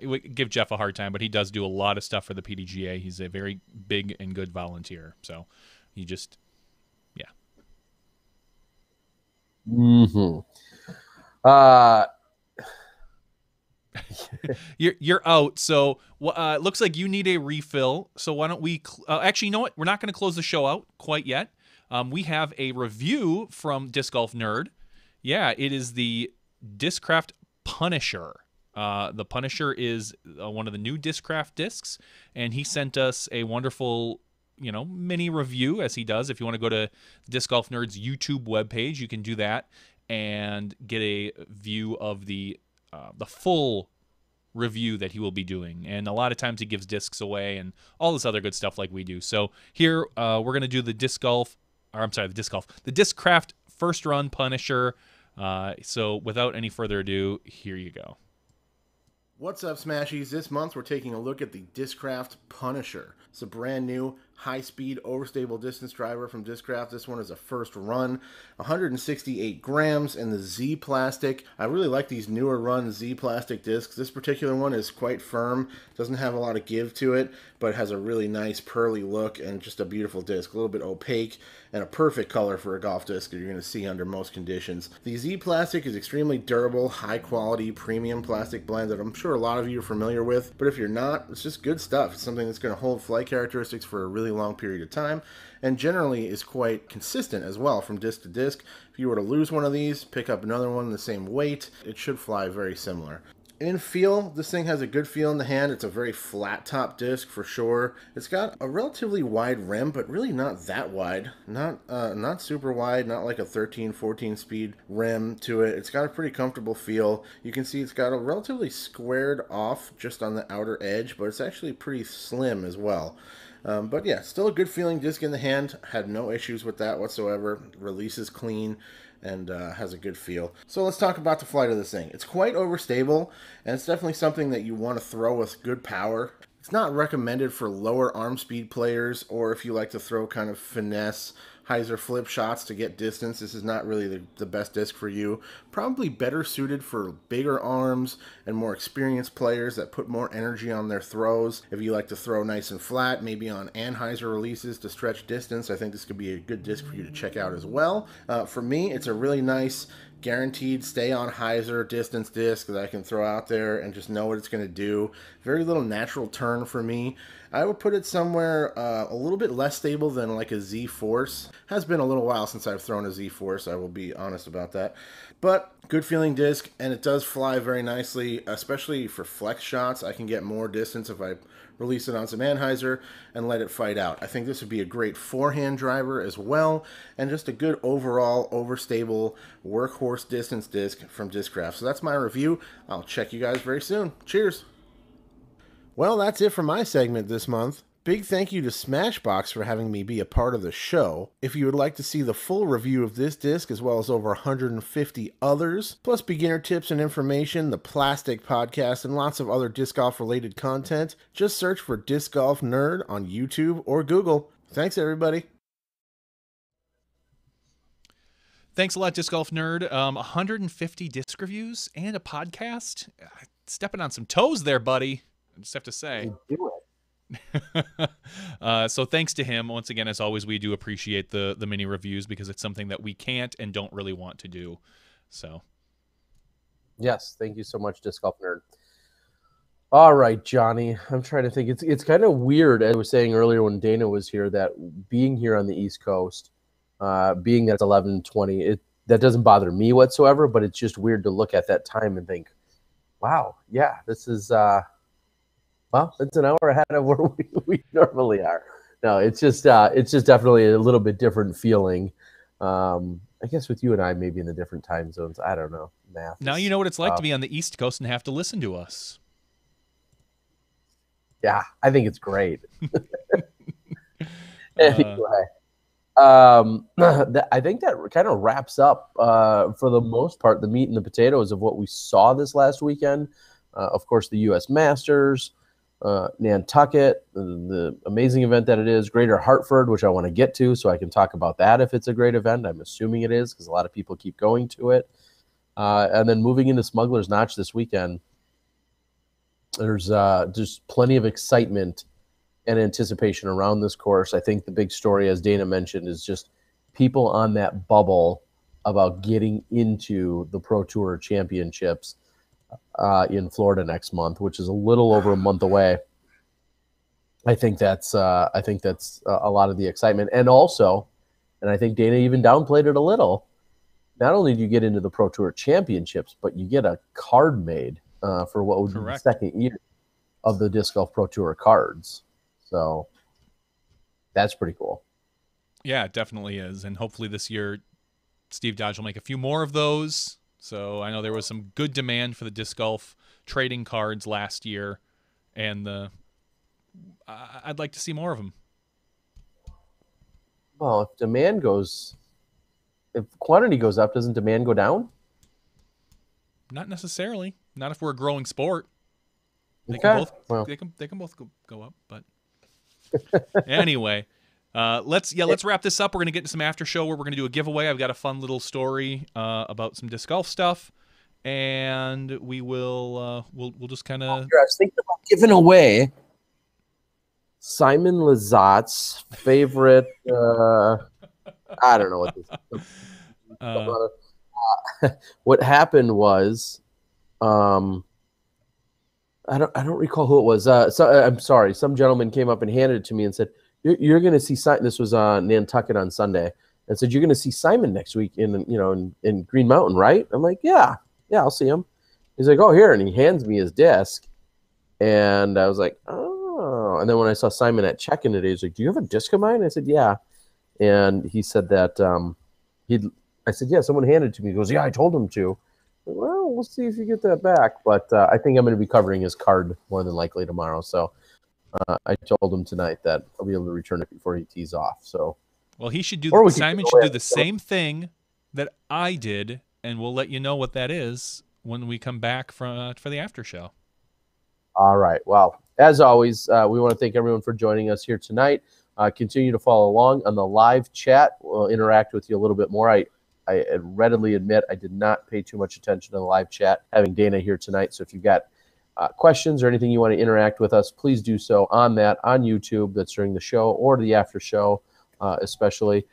We give Jeff a hard time, but he does do a lot of stuff for the PDGA. He's a very big and good volunteer. So he just, yeah. Mm-hmm. You're out. So it looks like you need a refill. So why don't we? Actually, you know what? We're not going to close the show out quite yet. We have a review from Disc Golf Nerd. Yeah, it is the Discraft Punisher. The Punisher is one of the new Discraft discs, and he sent us a wonderful, mini review, as he does. If you want to go to Disc Golf Nerd's YouTube webpage, you can do that and get a view of the full review that he will be doing. And a lot of times he gives discs away and all this other good stuff like we do. So here we're going to do the the Discraft First Run Punisher. So without any further ado, here you go. What's up, Smashies? This month we're taking a look at the Discraft Punisher. It's a brand new high-speed, overstable distance driver from Discraft. This one is a first run, 168 grams in the Z plastic. I really like these newer run Z plastic discs. This particular one is quite firm, doesn't have a lot of give to it, but has a really nice pearly look and just a beautiful disc, a little bit opaque, and a perfect color for a golf disc that you're going to see under most conditions. The Z plastic is extremely durable, high-quality, premium plastic blend that I'm sure a lot of you are familiar with, but if you're not, it's just good stuff. It's something that's going to hold flight characteristics for a really long period of time, and generally is quite consistent as well from disc to disc. If you were to lose one of these, pick up another one the same weight, it should fly very similar. In feel, this thing has a good feel in the hand. It's a very flat top disc for sure. It's got a relatively wide rim, but really not that wide. Not super wide, not like a 13, 14 speed rim to it. It's got a pretty comfortable feel. You can see it's got a relatively squared off just on the outer edge, but it's actually pretty slim as well. But yeah, still a good feeling disc in the hand. Had no issues with that whatsoever. Releases clean and has a good feel. So let's talk about the flight of this thing. It's quite overstable, and it's definitely something that you want to throw with good power. It's not recommended for lower arm speed players, or if you like to throw kind of finesse hyzer flip shots to get distance. This is not really the best disc for you. Probably better suited for bigger arms and more experienced players that put more energy on their throws. If you like to throw nice and flat, maybe on anhyzer releases to stretch distance, I think this could be a good disc for you to check out as well. For me, it's a really nice guaranteed stay on hyzer distance disc that I can throw out there and just know what it's going to do. Very little natural turn for me. I would put it somewhere a little bit less stable than like a Z Force. Has been a little while since I've thrown a Z Force, I will be honest about that. But good feeling disc, and it does fly very nicely, especially for flex shots. I can get more distance if I release it on some anhyzer and let it fight out. I think this would be a great forehand driver as well, and just a good overall overstable workhorse distance disc from Discraft. So that's my review. I'll check you guys very soon. Cheers! Well, that's it for my segment this month. Big thank you to Smashbox for having me be a part of the show. If you would like to see the full review of this disc, as well as over 150 others, plus beginner tips and information, the Plastic Podcast, and lots of other disc golf related content, just search for Disc Golf Nerd on YouTube or Google. Thanks, everybody. Thanks a lot, Disc Golf Nerd. 150 disc reviews and a podcast. Stepping on some toes there, buddy. I just have to say. Do it. So thanks to him. Once again, as always, we do appreciate the mini reviews because it's something that we can't and don't really want to do. So Yes, thank you so much, Disc Golf Nerd. All right, Johnny. I'm trying to think. It's kind of weird, as I was saying earlier when Dana was here, that being here on the East Coast, being that it's 11:20, that doesn't bother me whatsoever, but it's just weird to look at that time and think, wow, yeah, this is well, it's an hour ahead of where we normally are. No, it's just definitely a little bit different feeling. I guess with you and I, maybe in the different time zones. I don't know. Math. now you know what it's like to be on the East Coast and have to listen to us. Yeah, I think it's great. Anyway, I think that kind of wraps up, for the most part, the meat and the potatoes of what we saw this last weekend. Of course, the U.S. Masters, Nantucket, the amazing event that it is, Greater Hartford, which I want to get to so I can talk about that if it's a great event. I'm assuming it is because a lot of people keep going to it. And then moving into Smugglers Notch this weekend, there's just plenty of excitement and anticipation around this course. I think the big story, as Dana mentioned, is just people on that bubble about getting into the Pro Tour Championships in Florida next month, which is a little over a month away. I think that's a lot of the excitement, and also, and I think Dana even downplayed it a little. Not only do you get into the Pro Tour Championships, but you get a card made for what would be the second year of the Disc Golf Pro Tour cards. So that's pretty cool. Yeah, it definitely is. And hopefully this year, Steve Dodge will make a few more of those. So I know there was some good demand for the disc golf trading cards last year, and I'd like to see more of them. Well, if quantity goes up, doesn't demand go down? Not necessarily. Not if we're a growing sport. They Okay. can both. Well, they can both go up. But Anyway, let's wrap this up. We're gonna get to some after show where we're gonna do a giveaway. I've got a fun little story about some disc golf stuff, and we will we'll just kind of. I was thinking about giving away Simon Lazat's favorite. I don't know what this. What happened was, I don't recall who it was. I'm sorry. Some gentleman came up and handed it to me and said, "You're going to see Simon." This was on Nantucket on Sunday, and said, "You're going to see Simon next week in Green Mountain, right?" I'm like, "Yeah, I'll see him." He's like, "Oh, here," and he hands me his disc, and I was like, "Oh." And then when I saw Simon at check-in today, he's like, "Do you have a disc of mine?" I said, "Yeah," and he said that I said, "Yeah, someone handed it to me." He goes, "Yeah, I told him to." Well, we'll see if you get that back, but I think I'm going to be covering his card more than likely tomorrow. So I told him tonight that I'll be able to return it before he tees off. So, well, he should do. Or we Simon could should go do the same thing that I did, and we'll let you know what that is when we come back for the after show. All right. Well, as always, we want to thank everyone for joining us here tonight. Continue to follow along on the live chat. We'll interact with you a little bit more. I readily admit I did not pay too much attention to the live chat, having Dana here tonight. So if you've got questions or anything you want to interact with us, please do so on YouTube. That's during the show or the after show, especially.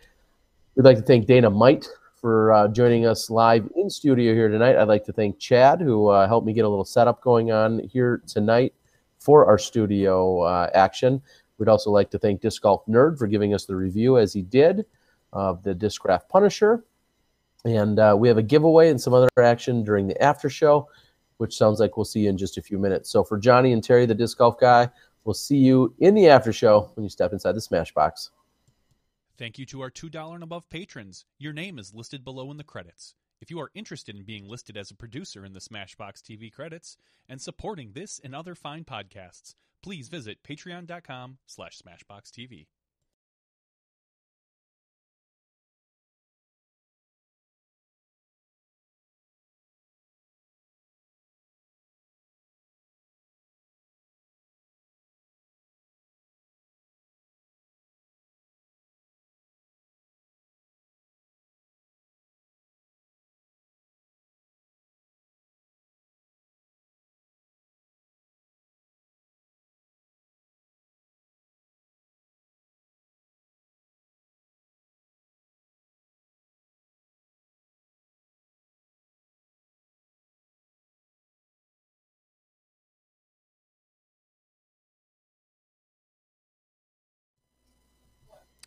We'd like to thank Dana Might for joining us live in studio here tonight. I'd like to thank Chad, who helped me get a little setup going on here tonight for our studio action. We'd also like to thank Disc Golf Nerd for giving us the review, as he did, of the Discraft Punisher. And we have a giveaway and some other action during the after show, which sounds like we'll see you in just a few minutes. So for Johnny and Terry, the Disc Golf Guy, we'll see you in the after show when you step inside the Smashbox. Thank you to our $2 and above patrons. Your name is listed below in the credits. If you are interested in being listed as a producer in the Smashbox TV credits and supporting this and other fine podcasts, please visit patreon.com/SmashBoxTV.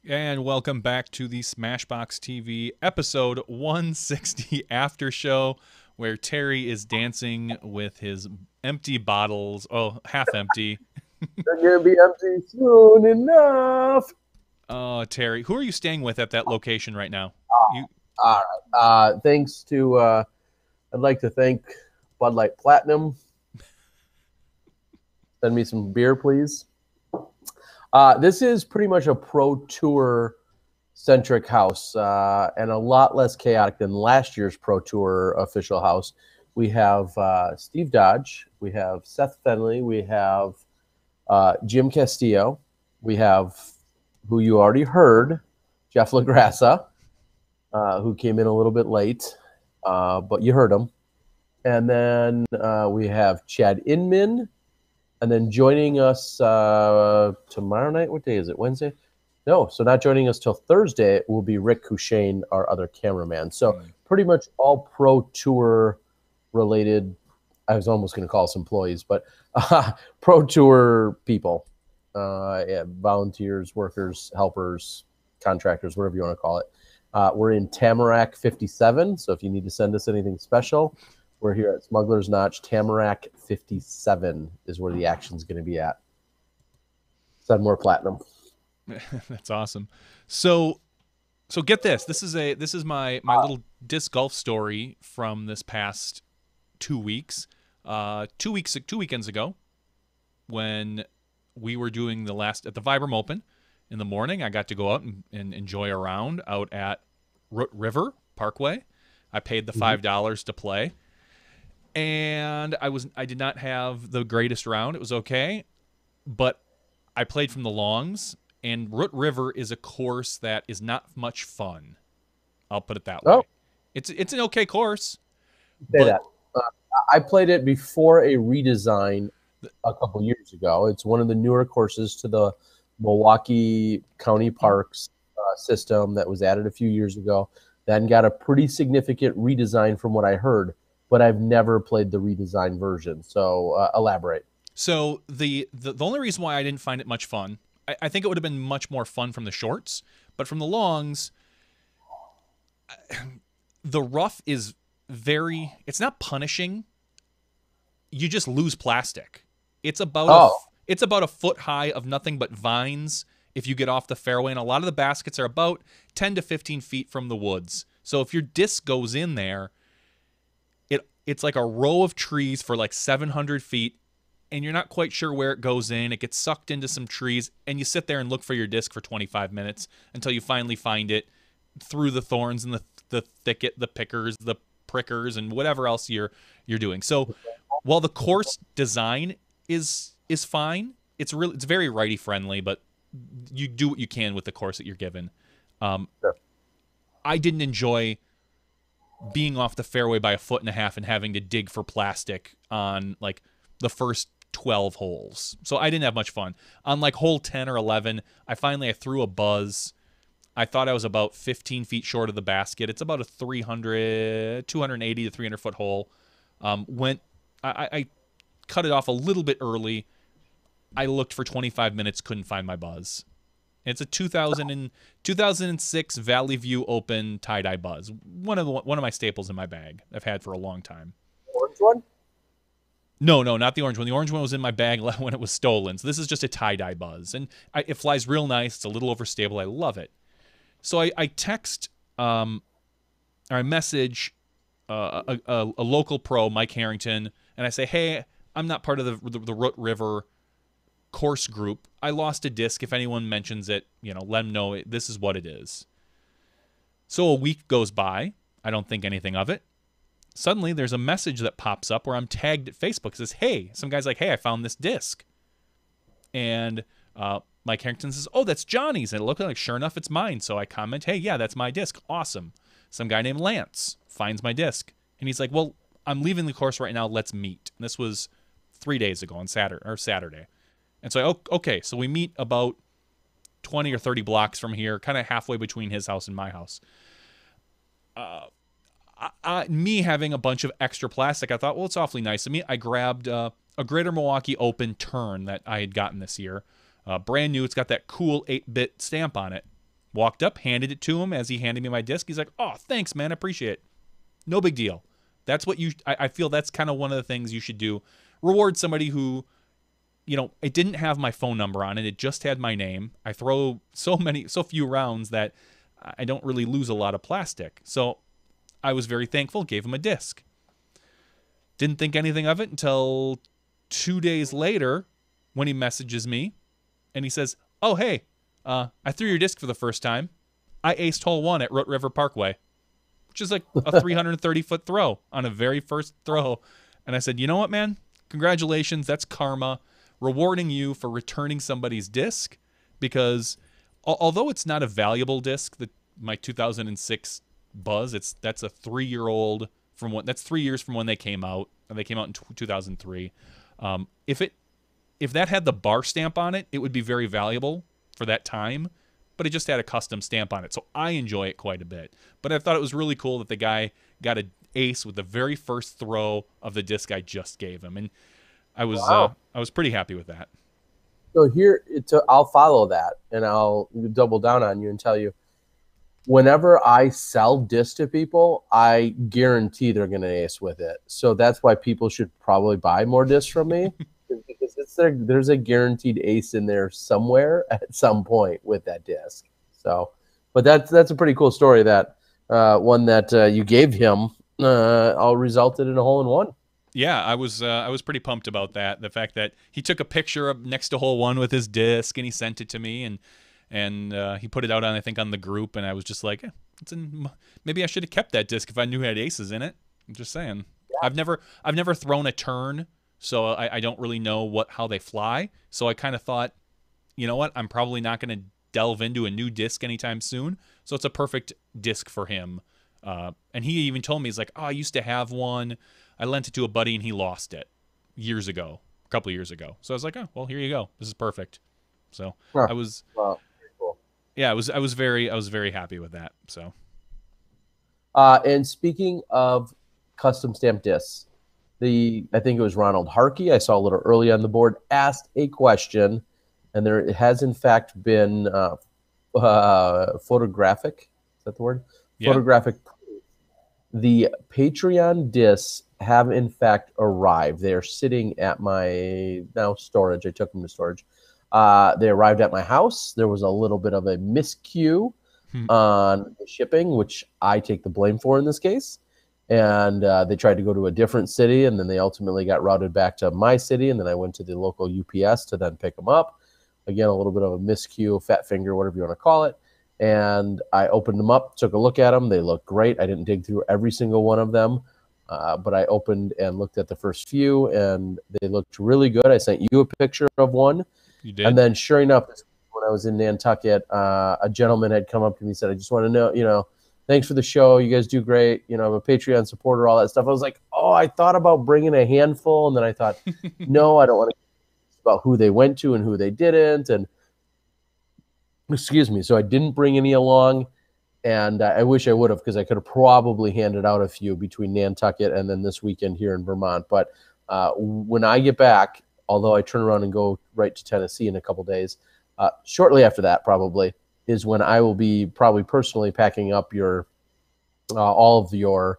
And welcome back to the Smashbox TV episode 160 after show, where Terry is dancing with his empty bottles. Oh, half empty. They're going to be empty soon enough. Oh, Terry. Who are you staying with at that location right now? All right. Thanks to, I'd like to thank Bud Light Platinum. Send me some beer, please. This is pretty much a Pro Tour centric house and a lot less chaotic than last year's Pro Tour official house. We have Steve Dodge, we have Seth Fenley, we have Jim Castillo, we have, who you already heard, Jeff LaGrassa, who came in a little bit late, but you heard him. And then we have Chad Inman. And then joining us tomorrow night, what day is it, Wednesday? No, so not joining us till Thursday will be Rick Hushane, our other cameraman. So pretty much all Pro Tour related, I was almost going to call us employees, but Pro Tour people, volunteers, workers, helpers, contractors, whatever you want to call it. We're in Tamarack 57, so if you need to send us anything special, we're here at Smugglers Notch. Tamarack 57 is where the action's going to be at. Send more platinum. That's awesome. So get this. This is my little disc golf story from this past 2 weeks. 2 weekends ago, when we were doing the last at the Vibram Open in the morning, I got to go out and enjoy a round out at River Parkway. I paid the $5 to play. And I did not have the greatest round. It was okay, but I played from the longs, and Root River is a course that is not much fun. I'll put it that way. Oh. It's an okay course. Say that. I played it before a redesign a couple years ago. It's one of the newer courses to the Milwaukee County Parks system that was added a few years ago. Then got a pretty significant redesign from what I heard, but I've never played the redesigned version. So elaborate. So the only reason why I didn't find it much fun, I think it would have been much more fun from the shorts, but from the longs, the rough is it's not punishing. You just lose plastic. It's about a foot high of nothing but vines if you get off the fairway, and a lot of the baskets are about 10 to 15 feet from the woods. So if your disc goes in there, it's like a row of trees for like 700 feet, and you're not quite sure where it goes in. It gets sucked into some trees, and you sit there and look for your disc for 25 minutes until you finally find it through the thorns and the thicket, the pickers, the prickers, and whatever else you're doing. So while the course design is fine, it's very righty friendly, but you do what you can with the course that you're given. Sure. I didn't enjoy being off the fairway by 1.5 feet and having to dig for plastic on like the first 12 holes. So I didn't have much fun. On like hole 10 or 11, I threw a buzz. I thought I was about 15 feet short of the basket. It's about a 280 to 300 foot hole. I cut it off a little bit early. I looked for 25 minutes, couldn't find my buzz. It's a 2006 Valley View Open tie-dye buzz. One of my staples in my bag. I've had for a long time. Orange one? No, not the orange one. The orange one was in my bag when it was stolen. So this is just a tie-dye buzz. And it flies real nice. It's a little overstable. I love it. So I text or I message a local pro, Mike Harrington, and I say, hey, I'm not part of the Root River course group. I lost a disc. If anyone mentions it, let them know this is what it is. So a week goes by. I don't think anything of it. Suddenly there's a message that pops up where I'm tagged at Facebook. It says, hey, some guy's like, hey, I found this disc. And Mike Harrington says, oh, that's Johnny's. And it looked like, sure enough, it's mine. So I comment, hey, yeah, that's my disc. Awesome. Some guy named Lance finds my disc. And he's like, well, I'm leaving the course right now. Let's meet. And this was 3 days ago on Saturday. And so, okay, so we meet about 20 or 30 blocks from here, kind of halfway between his house and my house. Me having a bunch of extra plastic, I thought, well, it's awfully nice of me. I grabbed a Greater Milwaukee Open Turn that I had gotten this year. Brand new. It's got that cool 8-bit stamp on it. Walked up, handed it to him. As he handed me my disc, he's like, oh, thanks, man. I appreciate it. No big deal. That's what I feel that's kind of one of the things you should do. Reward somebody who, it didn't have my phone number on it. It just had my name. I throw so few rounds that I don't really lose a lot of plastic. So I was very thankful, gave him a disc. Didn't think anything of it until 2 days later when he messages me and he says, oh, hey, I threw your disc for the first time. I aced hole 1 at Root River Parkway, which is like a 330-foot throw on a very first throw. And I said, you know what, man? Congratulations. That's karma. Rewarding you for returning somebody's disc, because although it's not a valuable disc, my 2006 Buzz, that's a 3-year-old that's 3 years from when they came out, and they came out in 2003. If that had the bar stamp on it, it would be very valuable for that time, but it just had a custom stamp on it, so I enjoy it quite a bit. But I thought it was really cool that the guy got an ace with the very first throw of the disc I just gave him, and I was pretty happy with that. So I'll follow that, and I'll double down on you and tell you, whenever I sell discs to people, I guarantee they're going to ace with it. So that's why people should probably buy more discs from me, because there's a guaranteed ace in there somewhere at some point with that disc. So, but that's a pretty cool story. That one that you gave him all resulted in a hole-in-one. Yeah, I was pretty pumped about that. The fact that he took a picture up next to hole 1 with his disc and he sent it to me, and he put it out on the group, and I was just like, maybe I should have kept that disc if I knew it had aces in it. I'm just saying. Yeah. I've never thrown a turn, so I don't really know how they fly. So I kind of thought you know what? I'm probably not going to delve into a new disc anytime soon. So it's a perfect disc for him. And he even told me, he's like, oh, I used to have one. I lent it to a buddy and he lost it years ago, a couple of years ago. So I was like, oh, well, here you go. This is perfect. So I was, Wow, very cool. yeah, I was very happy with that. So, And speaking of custom stamp discs, I think it was Ronald Harkey, I saw a little early on the board, asked a question, and there has in fact been photographic. Is that the word? Yeah. Photographic proof. The Patreon discs have in fact arrived. They are sitting at my storage. I took them to storage. They arrived at my house. There was a little bit of a miscue on the shipping, which I take the blame for in this case. And they tried to go to a different city, and then they ultimately got routed back to my city, and then I went to the local UPS to then pick them up. Again, a little bit of a miscue, fat finger, whatever you want to call it. And I opened them up, took a look at them. They look great. I didn't dig through every single one of them, but I opened and looked at the first few, and they looked really good. I sent you a picture of one. you did. And then sure enough, when I was in Nantucket, a gentleman had come up to me and said, I just want to know, thanks for the show. You guys do great. I'm a Patreon supporter, all that stuff. I was like, oh, I thought about bringing a handful. And then I thought, no, I don't want to about who they went to and who they didn't. And excuse me. So I didn't bring any along. And I wish I would have, because I could have probably handed out a few between Nantucket and then this weekend here in Vermont. But when I get back, although I turn around and go right to Tennessee in a couple days, shortly after that probably is when I will be probably personally packing up all of your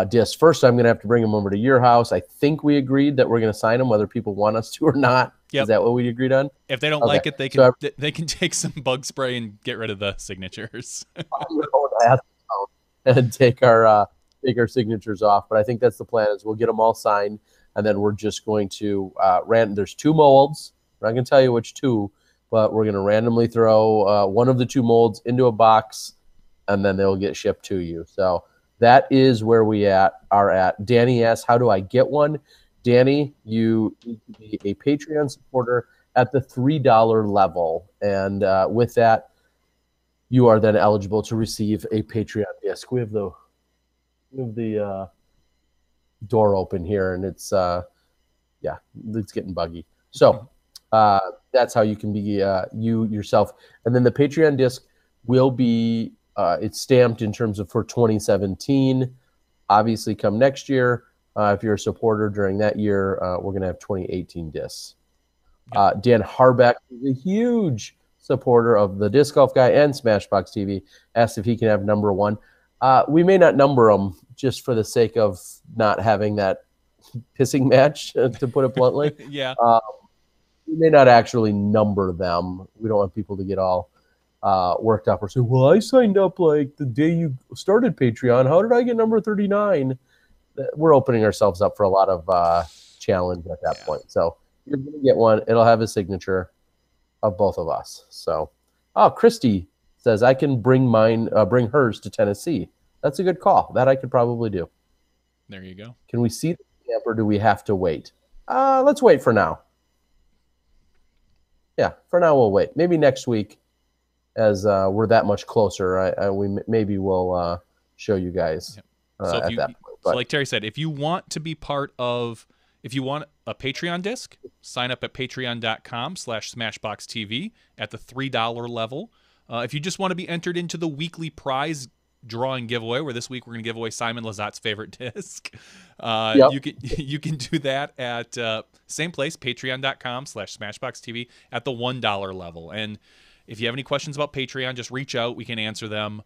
discs. First, I'm going to have to bring them over to your house. I think we agreed that we're going to sign them whether people want us to or not. Yep. Is that what we agreed on? If they don't like it, they can take some bug spray and get rid of the signatures. And take our signatures off. But I think that's the plan. Is we'll get them all signed, and then we're just going to there's 2 molds. I'm not going to tell you which 2, but we're going to randomly throw one of the 2 molds into a box, and then they'll get shipped to you. So that is where we are at. Danny asks, how do I get one? Danny, you need to be a Patreon supporter at the $3 level. And with that, you are then eligible to receive a Patreon disc. We have the door open here, and it's getting buggy. So that's how you can be you yourself. And then the Patreon disc will be it's stamped in terms of for 2017. Obviously, come next year, if you're a supporter during that year, we're going to have 2018 discs. Dan Harbeck is a huge supporter of the Disc Golf Guy and SmashBoxxTV. Asked if he can have number 1. We may not number them just for the sake of not having that pissing match, to put it bluntly. Yeah. We may not actually number them. We don't want people to get all worked up or say, well, I signed up like the day you started Patreon. How did I get number 39? We're opening ourselves up for a lot of challenge at that point. So you're going to get one. It'll have a signature of both of us. So, Christy says I can bring hers to Tennessee. That's a good call. That I could probably do. There you go. Can we see the stamp, or do we have to wait? Let's wait for now. Yeah, for now we'll wait. Maybe next week, as we're that much closer, maybe we'll show you guys at that point. So like Terry said, if you want a Patreon disc, sign up at patreon.com/SmashBoxxTV at the $3 level. If you just want to be entered into the weekly prize drawing giveaway, where this week we're going to give away Simon Lazat's favorite disc, you can do that at same place, patreon.com/SmashBoxxTV at the $1 level. And if you have any questions about Patreon, just reach out. We can answer them.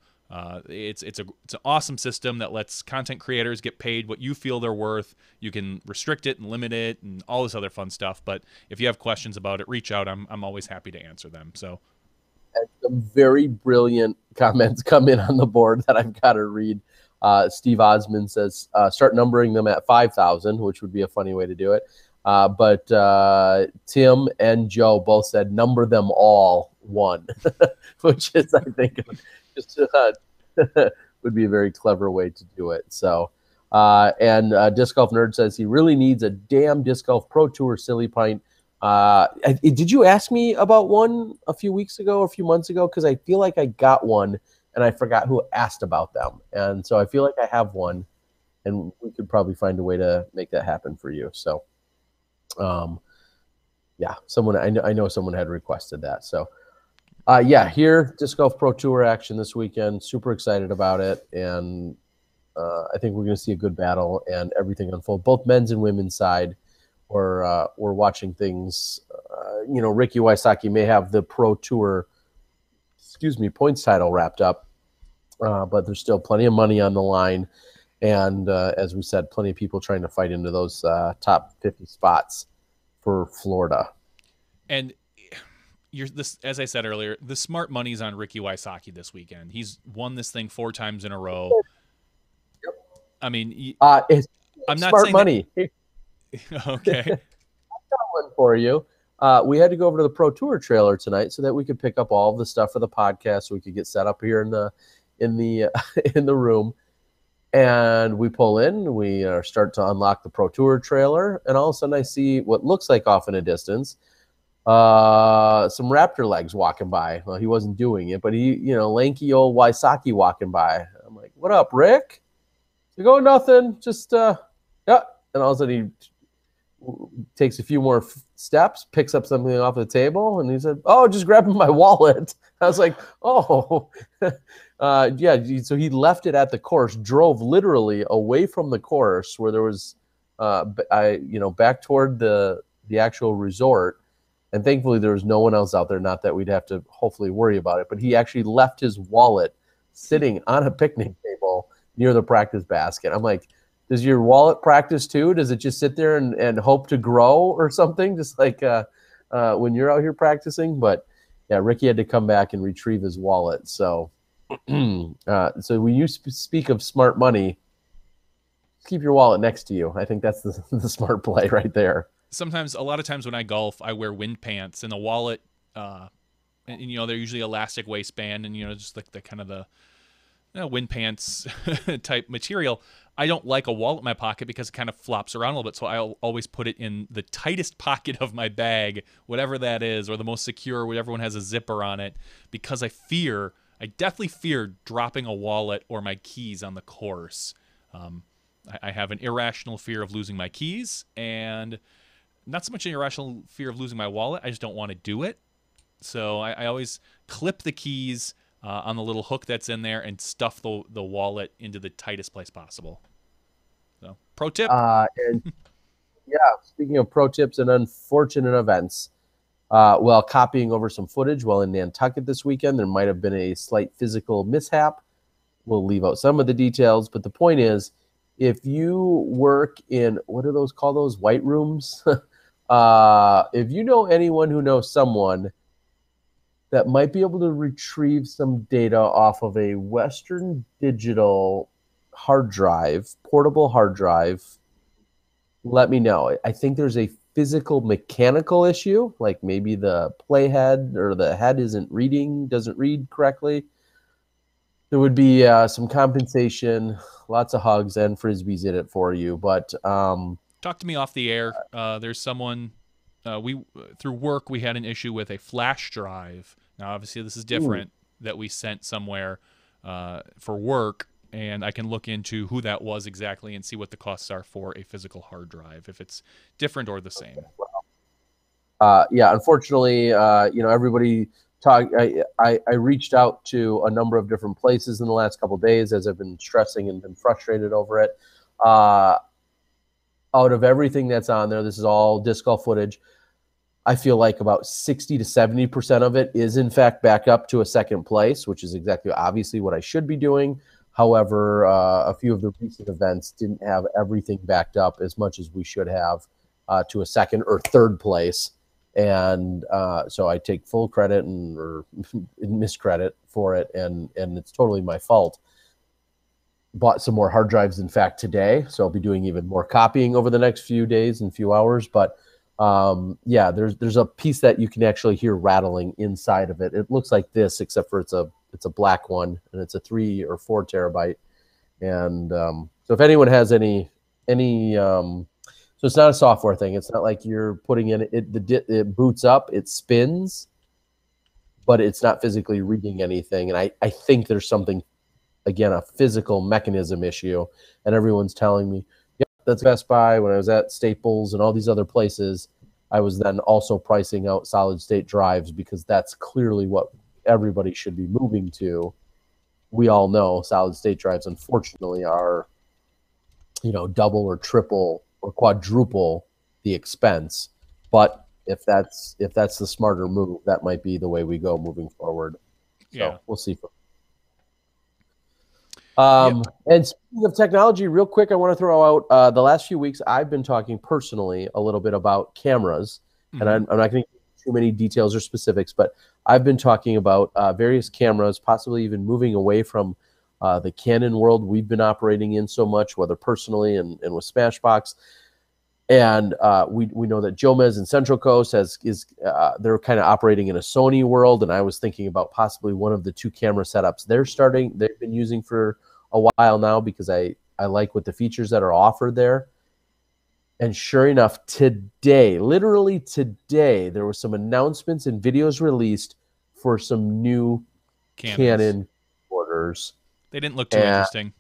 It's an awesome system that lets content creators get paid what you feel they're worth. You can restrict it and limit it and all this other fun stuff. But if you have questions about it, reach out. I'm always happy to answer them. So, and some very brilliant comments come in on the board that I've got to read. Steve Osmond says, start numbering them at 5,000, which would be a funny way to do it. But Tim and Joe both said number them all 1, which is, I think, just would be a very clever way to do it. So, and Disc Golf Nerd says he really needs a damn Disc Golf Pro Tour Silly Pint Did you ask me about one a few weeks ago or a few months ago? Because I feel like I got one and I forgot who asked about them. And so I feel like I have one, and we could probably find a way to make that happen for you. So, yeah, I know someone had requested that. So, yeah, here, Disc Golf Pro Tour action this weekend. Super excited about it. And I think we're going to see a good battle and everything unfold, both men's and women's side. We're watching things. Ricky Wysocki may have the Pro Tour, points title wrapped up, but there's still plenty of money on the line. And as we said, plenty of people trying to fight into those top 50 spots for Florida. And as I said earlier, the smart money's on Ricky Wysocki this weekend. He's won this thing 4 times in a row. Yep. I mean, it's I'm not smart saying money. Okay. I've got one for you. We had to go over to the Pro Tour trailer tonight so that we could pick up all of the stuff for the podcast, so we could get set up here in the in the room. And we pull in, we start to unlock the Pro Tour trailer, and all of a sudden I see what looks like off in a distance some raptor legs walking by. Well, he wasn't doing it, but he, lanky old Wysocki walking by. I'm like, "What up, Rick?" He's like, "Oh, nothing. Just yeah." And all of a sudden he takes a few more steps, picks up something off the table, and he said, "Oh, just grabbing my wallet." I was like, "Oh." Yeah, so he left it at the course, drove literally away from the course where there was, back toward the actual resort, and thankfully there was no one else out there. Not that we'd have to hopefully worry about it, but he actually left his wallet sitting on a picnic table near the practice basket. I'm like, does your wallet practice too? Does it just sit there and hope to grow or something, just like when you're out here practicing? But yeah, Ricky had to come back and retrieve his wallet. So. So when you speak of smart money, keep your wallet next to you. I think that's the smart play right there. A lot of times when I golf, I wear wind pants, and the wallet, and they're usually elastic waistband, and just like the kind of the wind pants type material. I don't like a wallet in my pocket because it kind of flops around a little bit, so I'll always put it in the tightest pocket of my bag, whatever that is, or the most secure, where everyone has a zipper on it, because I definitely fear dropping a wallet or my keys on the course. I have an irrational fear of losing my keys, and not so much an irrational fear of losing my wallet. I just don't want to do it. So I always clip the keys on the little hook that's in there and stuff the wallet into the tightest place possible. So, pro tip. And yeah, speaking of pro tips and unfortunate events, while copying over some footage while in Nantucket this weekend, there might have been a slight physical mishap. We'll leave out some of the details, but the point is, if you work in, what do those call those, white rooms? If you know anyone who knows someone that might be able to retrieve some data off of a Western Digital hard drive, portable hard drive, let me know. I think there's a physical mechanical issue, like maybe the playhead or the head doesn't read correctly. There would be some compensation, lots of hugs and frisbees in it for you. But talk to me off the air. There's someone through work, we had an issue with a flash drive. Now obviously this is different, that we sent somewhere for work, and I can look into who that was exactly and see what the costs are for a physical hard drive, if it's different or the same. Yeah, unfortunately, everybody talked. I reached out to a number of different places in the last couple of days, as I've been stressing and been frustrated over it. Out of everything that's on there, this is all disc golf footage. I feel like about 60 to 70% of it is in fact back up to a second place, which is exactly obviously what I should be doing. However, a few of the recent events didn't have everything backed up as much as we should have to a second or third place. And so I take full credit or miscredit for it, and it's totally my fault. Bought some more hard drives, in fact, today, so I'll be doing even more copying over the next few days and few hours. But yeah, there's a piece that you can actually hear rattling inside of it. It looks like this, except for it's a black one, and it's a 3 or 4 terabyte. And so if anyone has any So it's not a software thing. It's not like you're putting in it boots up, it spins, but it's not physically reading anything. And I think there's something, again, a physical mechanism issue. And everyone's telling me, yep, that's Best Buy. When I was at Staples and all these other places, I was then also pricing out solid state drives because that's clearly what everybody should be moving to. We all know solid state drives, unfortunately, are, double or triple or quadruple the expense. But if that's the smarter move, that might be the way we go moving forward. So we'll see. And speaking of technology, real quick, I want to throw out the last few weeks I've been talking personally a little bit about cameras, and I'm not going to give too many details or specifics, but I've been talking about various cameras, possibly even moving away from the Canon world we've been operating in so much, whether personally and with SmashBox. And we know that Jomez and Central Coast they're kind of operating in a Sony world, and I was thinking about possibly one of the two camera setups they've been using for a while now because I like what the features that are offered there. And sure enough, literally today, there were some announcements and videos released for some new Canon orders. They didn't look too interesting.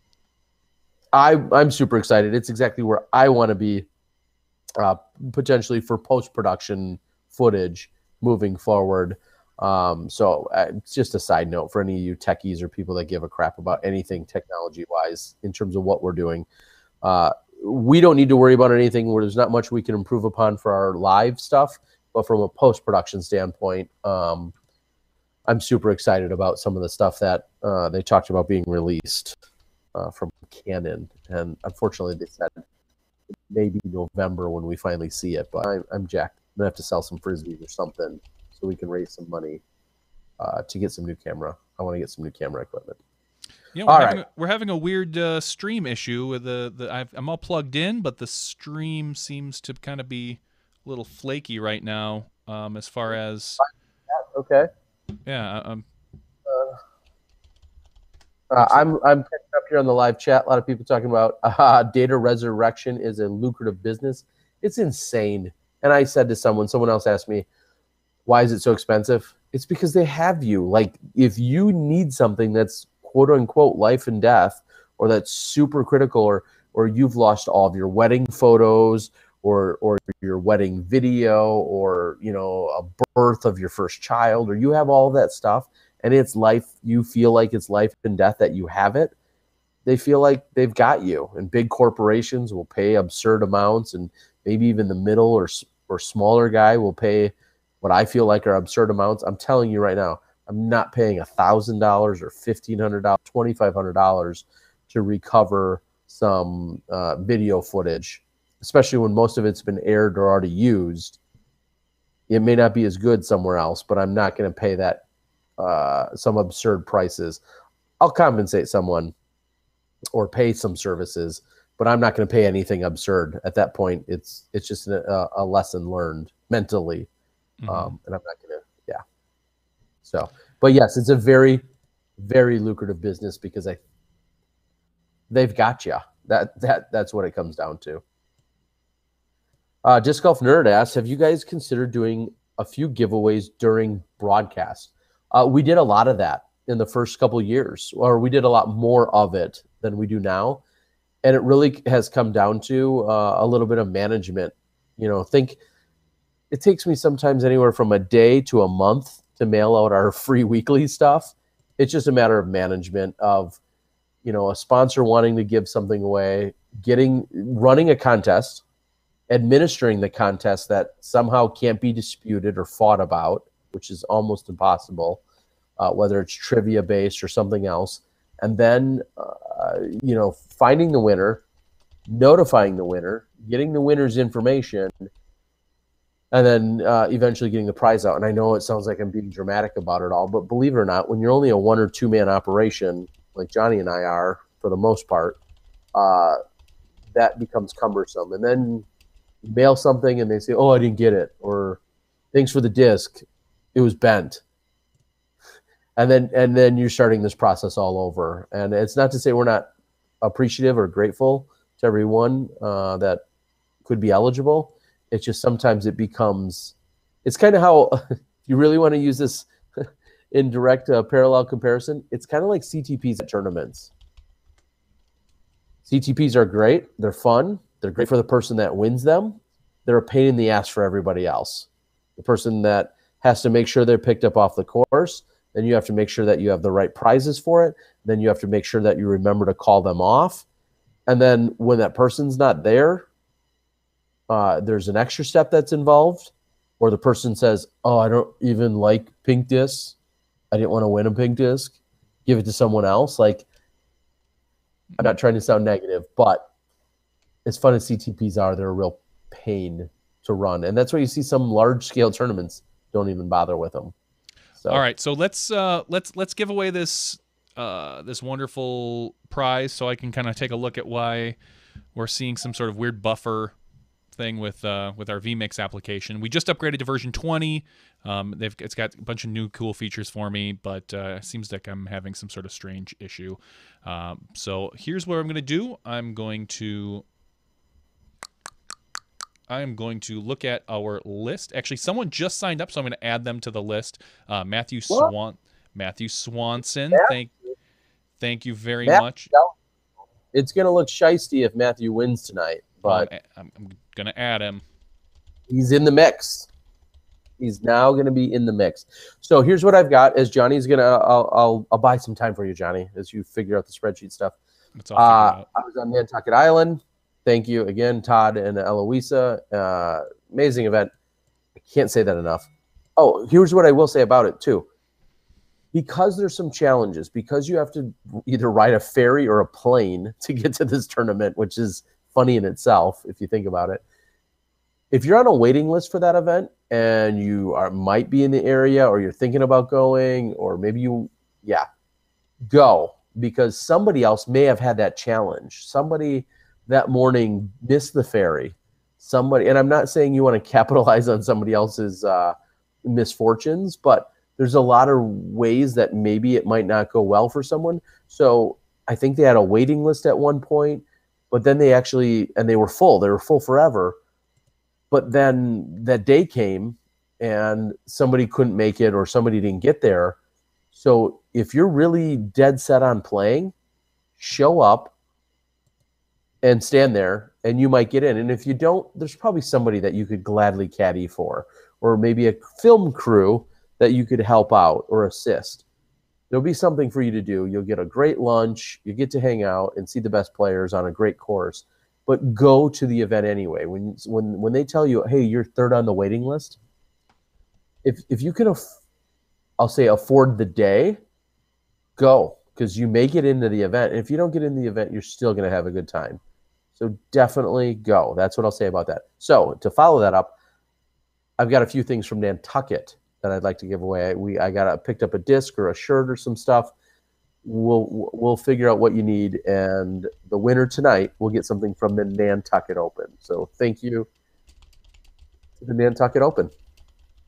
I'm super excited. It's exactly where I want to be, potentially for post-production footage moving forward. So it's just a side note for any of you techies or people that give a crap about anything technology-wise in terms of what we're doing. We don't need to worry about anything where there's not much we can improve upon for our live stuff, but from a post-production standpoint, I'm super excited about some of the stuff that they talked about being released from Canon. And unfortunately, they said maybe November when we finally see it. But I'm jacked. I'm going to have to sell some Frisbees or something so we can raise some money to get some new camera. I want to get some new camera equipment. Yeah, we're having a weird stream issue with I'm all plugged in, but the stream seems to kind of be a little flaky right now. As far as okay, yeah, I'm picking up here on the live chat. A lot of people talking about data resurrection is a lucrative business. It's insane. And I said to someone else asked me, why is it so expensive? It's because they have you. Like, if you need something that's quote unquote life and death, or that's super critical, or you've lost all of your wedding photos, or your wedding video, or a birth of your first child, or you have all that stuff, and it's life, you feel like it's life and death that you have it, they feel like they've got you. And big corporations will pay absurd amounts, and maybe even the middle or smaller guy will pay what I feel like are absurd amounts. I'm telling you right now, I'm not paying $1,000 or $1,500, $2,500 to recover some video footage, especially when most of it's been aired or already used. It may not be as good somewhere else, but I'm not going to pay that some absurd prices. I'll compensate someone or pay some services, but I'm not going to pay anything absurd. At that point, it's just a lesson learned mentally, and I'm not going to, yeah. So, but yes, it's a very, very lucrative business because they've got you. That's what it comes down to. Disc Golf Nerd asks, have you guys considered doing a few giveaways during broadcast? We did a lot of that in the first couple of years, or we did a lot more of it than we do now. And it really has come down to a little bit of management. It takes me sometimes anywhere from a day to a month to mail out our free weekly stuff. It's just a matter of management of, a sponsor wanting to give something away, running a contest, administering the contest that somehow can't be disputed or fought about, which is almost impossible, whether it's trivia based or something else. And then, finding the winner, notifying the winner, getting the winner's information, and then eventually getting the prize out. And I know it sounds like I'm being dramatic about it all, but believe it or not, when you're only a 1 or 2 man operation, like Johnny and I are for the most part, that becomes cumbersome. And then you mail something and they say, oh, I didn't get it, or thanks for the disc, it was bent. And then you're starting this process all over. And it's not to say we're not appreciative or grateful to everyone that could be eligible. It's just sometimes it becomes, it's kind of how you really want to use this in direct parallel comparison. It's kind of like CTPs at tournaments. CTPs are great. They're fun. They're great for the person that wins them. They're a pain in the ass for everybody else. The person that has to make sure they're picked up off the course, then you have to make sure that you have the right prizes for it. Then you have to make sure that you remember to call them off. And then when that person's not there, there's an extra step that's involved, or the person says, oh, I don't even like pink discs. I didn't want to win a pink disc. Give it to someone else. Like, I'm not trying to sound negative, but as fun as CTPs are, they're a real pain to run. And that's why you see some large-scale tournaments don't even bother with them. So. All right, so let's give away this this wonderful prize, so I can kind of take a look at why we're seeing some sort of weird buffer thing with our vMix application. We just upgraded to version 20. It's got a bunch of new cool features for me, but it seems like I'm having some sort of strange issue. So here's what I'm going to do. I'm going to look at our list. Actually, someone just signed up, so I'm going to add them to the list. Matthew Swanson. Thank you very much. It's going to look shiesty if Matthew wins tonight, but I'm going to add him. He's in the mix. He's now going to be in the mix. So here's what I've got. As Johnny's going to, I'll buy some time for you, Johnny, as you figure out the spreadsheet stuff. I was on Nantucket Island. Thank you again, Todd and Eloisa. Amazing event. I can't say that enough. Oh, here's what I will say about it, too. Because there's some challenges, because you have to either ride a ferry or a plane to get to this tournament, which is funny in itself if you think about it. If you're on a waiting list for that event and you might be in the area, or you're thinking about going, or maybe go, because somebody else may have had that challenge. Somebody that morning missed the ferry. And I'm not saying you want to capitalize on somebody else's misfortunes, but there's a lot of ways that maybe it might not go well for someone. So I think they had a waiting list at one point, but then they were full. They were full forever. But then that day came and somebody couldn't make it, or somebody didn't get there. So if you're really dead set on playing, show up and stand there, and you might get in. And if you don't, there's probably somebody that you could gladly caddy for, or maybe a film crew that you could help out or assist. There'll be something for you to do. You'll get a great lunch. You get to hang out and see the best players on a great course. But go to the event anyway. When they tell you, hey, you're third on the waiting list, if you can, I'll say, afford the day, go, because you may get into the event. And if you don't get in the event, you're still going to have a good time. So definitely go. That's what I'll say about that. So to follow that up, I've got a few things from Nantucket that I'd like to give away. I picked up a disc or a shirt or some stuff. We'll figure out what you need, and the winner tonight will get something from the Nantucket Open. So thank you to the Nantucket Open.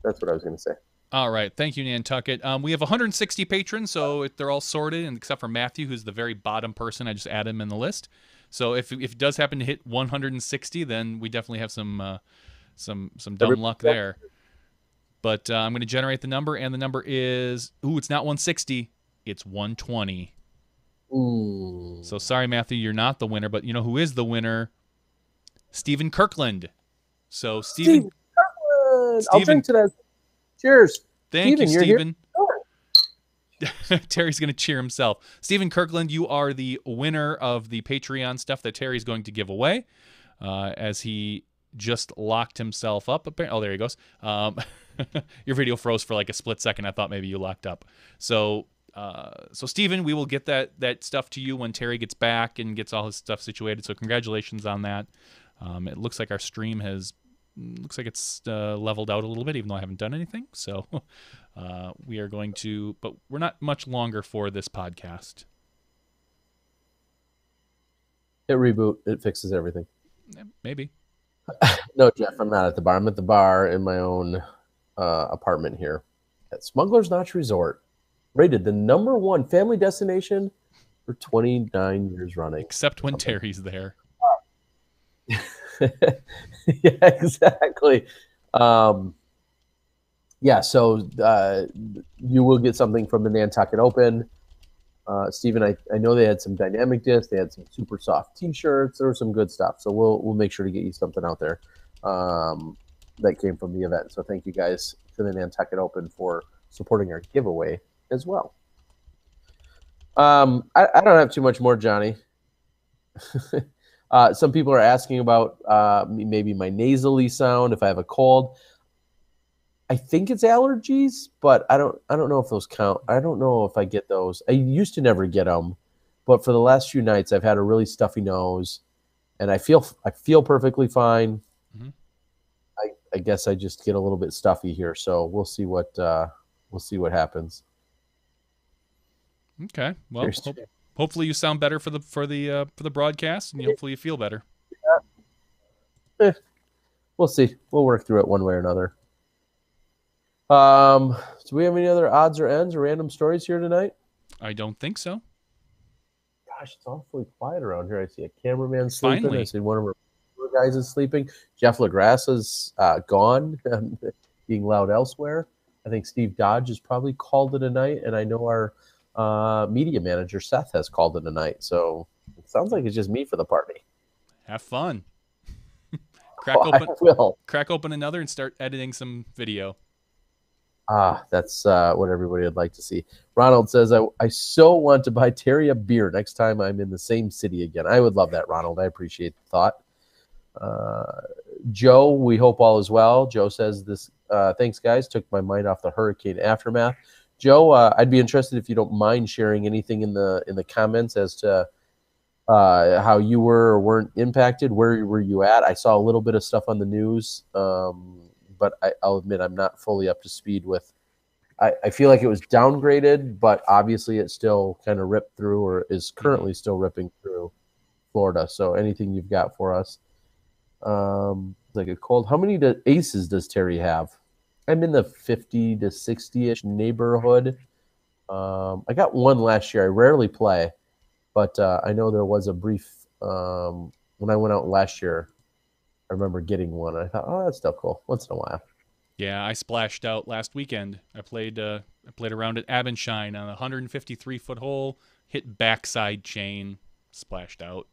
That's what I was going to say. All right, thank you, Nantucket. We have 160 patrons, so they're all sorted, and except for Matthew, who's the very bottom person. I just add him in the list. So if it does happen to hit 160, then we definitely have some dumb luck there. But I'm going to generate the number, and the number is, it's not 160, it's 120. Ooh. So sorry, Matthew, you're not the winner, but you know who is the winner? Stephen Kirkland. So Stephen Kirkland. I'll drink to that. Cheers. Thank you, Stephen. Sure. Terry's going to cheer himself. Stephen Kirkland, you are the winner of the Patreon stuff that Terry's going to give away, as he just locked himself up. Oh, there he goes. Your video froze for like a split second. I thought maybe you locked up. So Stephen, we will get that stuff to you when Terry gets back and gets all his stuff situated. So congratulations on that. It looks like our stream looks like it's leveled out a little bit, even though I haven't done anything. So we are going to, but we're not much longer for this podcast. Hit reboot. It fixes everything. Maybe. No, Jeff, I'm not at the bar. I'm at the bar in my own apartment here at Smugglers Notch Resort, rated the #1 family destination for 29 years running. Except when Terry's there. Yeah, exactly. Yeah, so you will get something from the Nantucket Open. Steven, I know they had some dynamic discs, they had some super soft T-shirts, there was some good stuff. So we'll make sure to get you something out there that came from the event. So thank you guys to the Nantucket Open for supporting our giveaway as well. I don't have too much more, Johnny. Some people are asking about maybe my nasally sound if I have a cold. I think it's allergies, but I don't know if those count. I don't know if I get those. I used to never get them, but for the last few nights I've had a really stuffy nose, and I feel perfectly fine. Mhm. I guess I just get a little bit stuffy here, so we'll see what happens. Okay. Well, hopefully you sound better for the broadcast, and hopefully you feel better. We'll see. We'll work through it one way or another. Do we have any other odds or ends or random stories here tonight? I don't think so. Gosh, it's awfully quiet around here. I see a cameraman sleeping. Finally. I see one of our guys is sleeping. Jeff LaGrasse is gone, being loud elsewhere. I think Steve Dodge has probably called it a night, and I know our media manager Seth has called it a night. So it sounds like it's just me for the party. Have fun. I will. Crack open another and start editing some video. That's what everybody would like to see. Ronald says, I so want to buy Terry a beer next time I'm in the same city again. I would love that, Ronald. I appreciate the thought. Joe, we hope all is well. Joe says this, thanks, guys. Took my mind off the hurricane aftermath. Joe, I'd be interested if you don't mind sharing anything in the comments as to how you were or weren't impacted. Where were you at? I saw a little bit of stuff on the news. But I'll admit I'm not fully up to speed with. I feel like it was downgraded, but obviously it still kind of ripped through or is currently still ripping through Florida. So anything you've got for us? Like a cold. How many aces does Terry have? I'm in the 50 to 60-ish neighborhood. I got one last year. I rarely play, but I know there was a brief when I went out last year. I remember getting one. I thought, oh, that's still cool. Once in a while. Yeah, I splashed out last weekend. I played around at Abendschein on a 153-foot hole, hit backside chain, splashed out.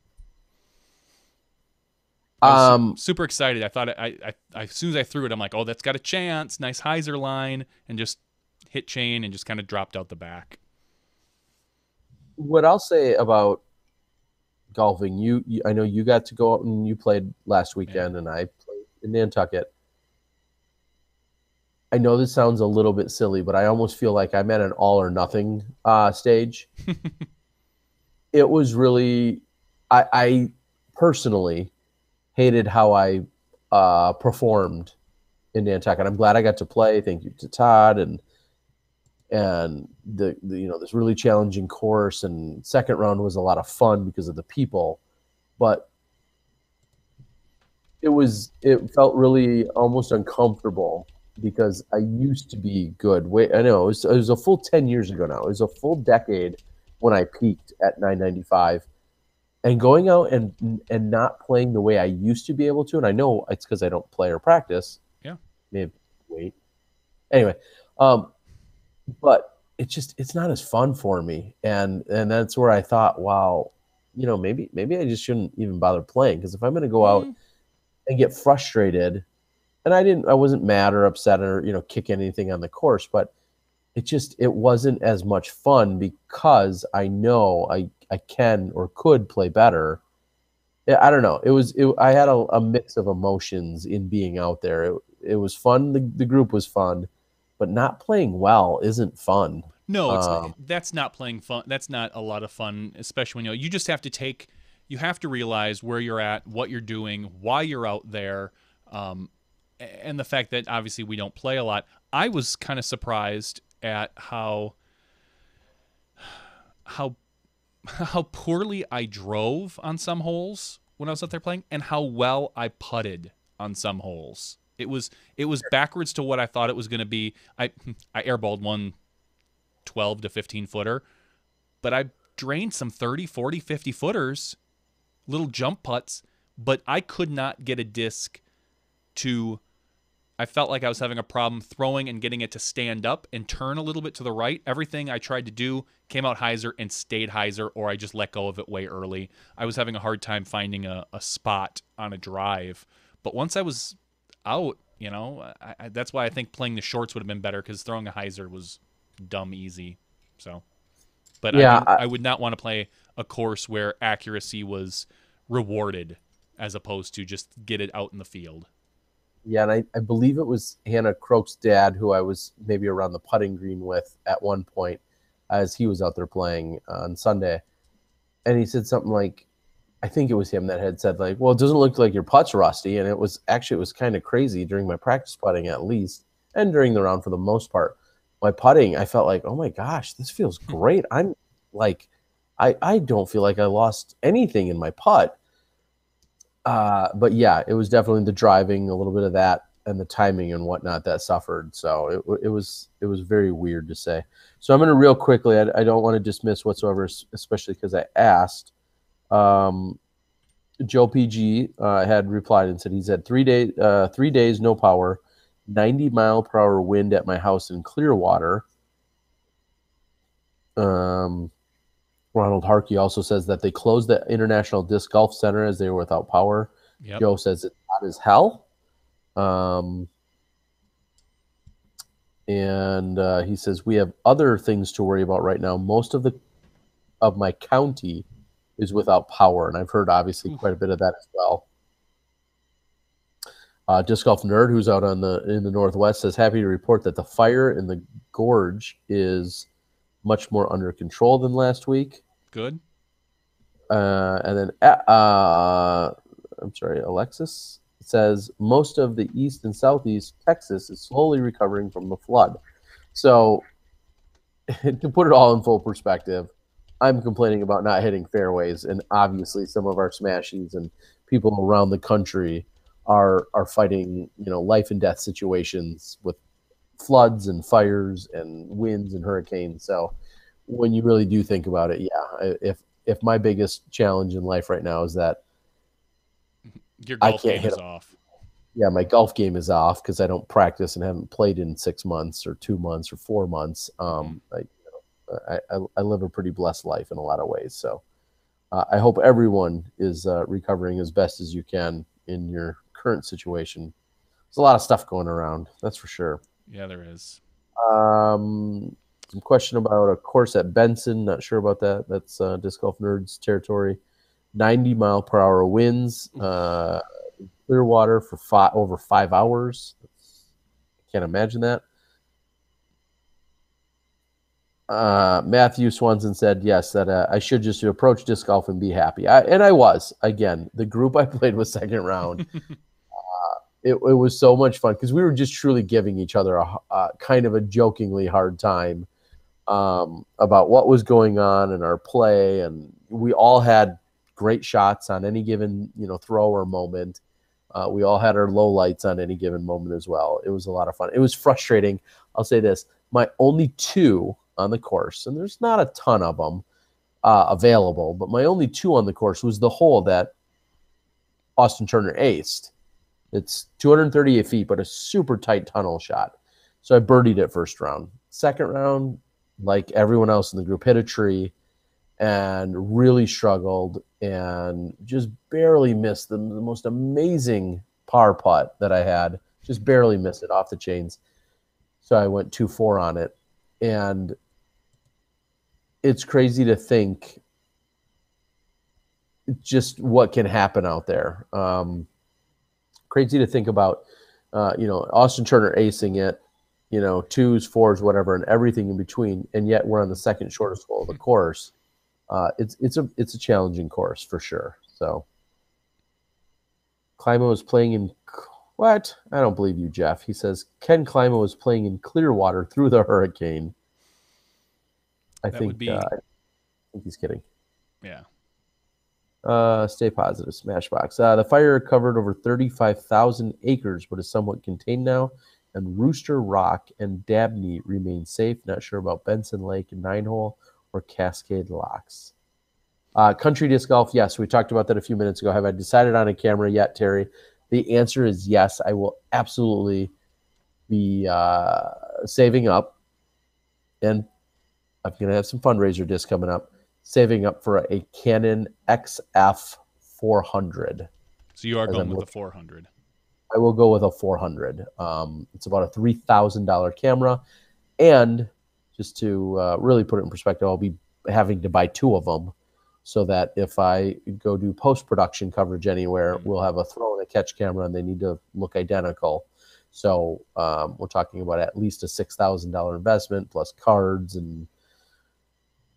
I was super excited. I thought I as soon as I threw it, I'm like, oh, that's got a chance. Nice hyzer line, and just hit chain and just kind of dropped out the back. What I'll say about golfing, you I know you got to go out and you played last weekend, and I played in Nantucket. I know this sounds a little bit silly, but I almost feel like I'm at an all or nothing stage. It was really, I personally hated how I performed in Nantucket. I'm glad I got to play. Thank you to Todd and the this really challenging course, and second round was a lot of fun because of the people, but it felt really almost uncomfortable because I used to be good. I know it was a full 10 years ago now. It was a full decade when I peaked at 995, and going out and not playing the way I used to be able to. And I know it's because I don't play or practice. Yeah, maybe wait. Anyway, but it's not as fun for me, and that's where I thought, wow, maybe I just shouldn't even bother playing, because if I'm going to go out and get frustrated, and I wasn't mad or upset or kick anything on the course, but it wasn't as much fun because I know I can or could play better. I don't know. I had a mix of emotions in being out there. It was fun. The group was fun, but not playing well isn't fun. No, that's not playing fun. That's not a lot of fun, especially when you just have to you have to realize where you're at, what you're doing, why you're out there, and the fact that obviously we don't play a lot. I was kind of surprised at how poorly I drove on some holes when I was out there playing, and how well I putted on some holes. It was backwards to what I thought it was going to be. I airballed one 12 to 15 footer, but I drained some 30, 40, 50 footers, little jump putts, but I could not get a disc to. I felt like I was having a problem throwing and getting it to stand up and turn a little bit to the right. Everything I tried to do came out hyzer and stayed hyzer, or I just let go of it way early. I was having a hard time finding a spot on a drive. But once I was out, you know, that's why I think playing the shorts would have been better, because throwing a hyzer was dumb easy. So, but Yeah, I would not want to play a course where accuracy was rewarded as opposed to just get it out in the field. Yeah, and I believe it was Hannah Croak's dad who I was maybe around the putting green with at one point as he was out there playing on Sunday. And he said something like, I think it was him that had said, like, well, it doesn't look like your putt's rusty. And it was kind of crazy during my practice putting, at least, and during the round for the most part. My putting, I felt like, oh my gosh, this feels great. I'm like, I don't feel like I lost anything in my putt. But yeah, it was definitely the driving, a little bit of that, and the timing and whatnot that suffered. So it was very weird to say. So I'm going to real quickly, I don't want to dismiss whatsoever, especially because I asked. Joe PG had replied and said he's had 3 days, no power, 90-mile-per-hour wind at my house in Clearwater. Ronald Harkey also says that they closed the International Disc Golf Center as they were without power. Yep. Joe says it's hot as hell. And he says, we have other things to worry about right now. Most of my county is without power, and I've heard obviously quite a bit of that as well. Disc Golf Nerd, who's out in the Northwest, says, happy to report that the fire in the gorge is much more under control than last week. Good. And then, I'm sorry, Alexis says most of the east and southeast Texas is slowly recovering from the flood. So, to put it all in full perspective, I'm complaining about not hitting fairways, and obviously some of our smashies and people around the country are fighting, life and death situations with floods and fires and winds and hurricanes. So when you really do think about it, yeah, if my biggest challenge in life right now is that your golf game is off. Yeah, my golf game is off because I don't practice and haven't played in 6 months or 2 months or 4 months. I live a pretty blessed life in a lot of ways. So I hope everyone is recovering as best as you can in your current situation. There's a lot of stuff going around, that's for sure. Yeah, there is. Some question about a course at Benson. Not sure about that. That's Disc Golf Nerds territory. 90-mile-per-hour winds. Clearwater for over 5 hours. Can't imagine that. Matthew Swanson said, yes, that I should just approach disc golf and be happy. And I was. Again, the group I played with second round, it was so much fun because we were just truly giving each other a kind of a jokingly hard time about what was going on in our play. And we all had great shots on any given throw or moment. We all had our lowlights on any given moment as well. It was a lot of fun. It was frustrating. I'll say this. My only two on the course, and there's not a ton of them available, but my only two on the course was the hole that Austin Turner aced. It's 238 feet, but a super tight tunnel shot. So I birdied it first round. Second round, like everyone else in the group, hit a tree and really struggled and just barely missed the most amazing par putt that I had. Just barely missed it off the chains. So I went 2-4 on it. And it's crazy to think just what can happen out there. Crazy to think about, Austin Turner acing it, 2s, 4s, whatever, and everything in between. And yet we're on the second shortest hole of the course. It's a challenging course for sure. So Climo is playing in what? I don't believe you, Jeff. He says Ken Climo was playing in Clearwater through the hurricane. I think he's kidding. Yeah. Stay positive, Smashbox. The fire covered over 35,000 acres, but is somewhat contained now. And Rooster Rock and Dabney remain safe. Not sure about Benson Lake and 9-hole or Cascade Locks. Country disc golf, yes, we talked about that a few minutes ago. Have I decided on a camera yet, Terry? The answer is yes. I will absolutely be saving up, and I'm going to have some fundraiser discs coming up, saving up for a Canon XF 400. So you are going with the 400. I will go with a 400. It's about a $3,000 camera, and just to really put it in perspective, I'll be having to buy 2 of them, so that if I go do post-production coverage anywhere, we'll have a throw and a catch camera, and they need to look identical. So we're talking about at least a $6,000 investment, plus cards and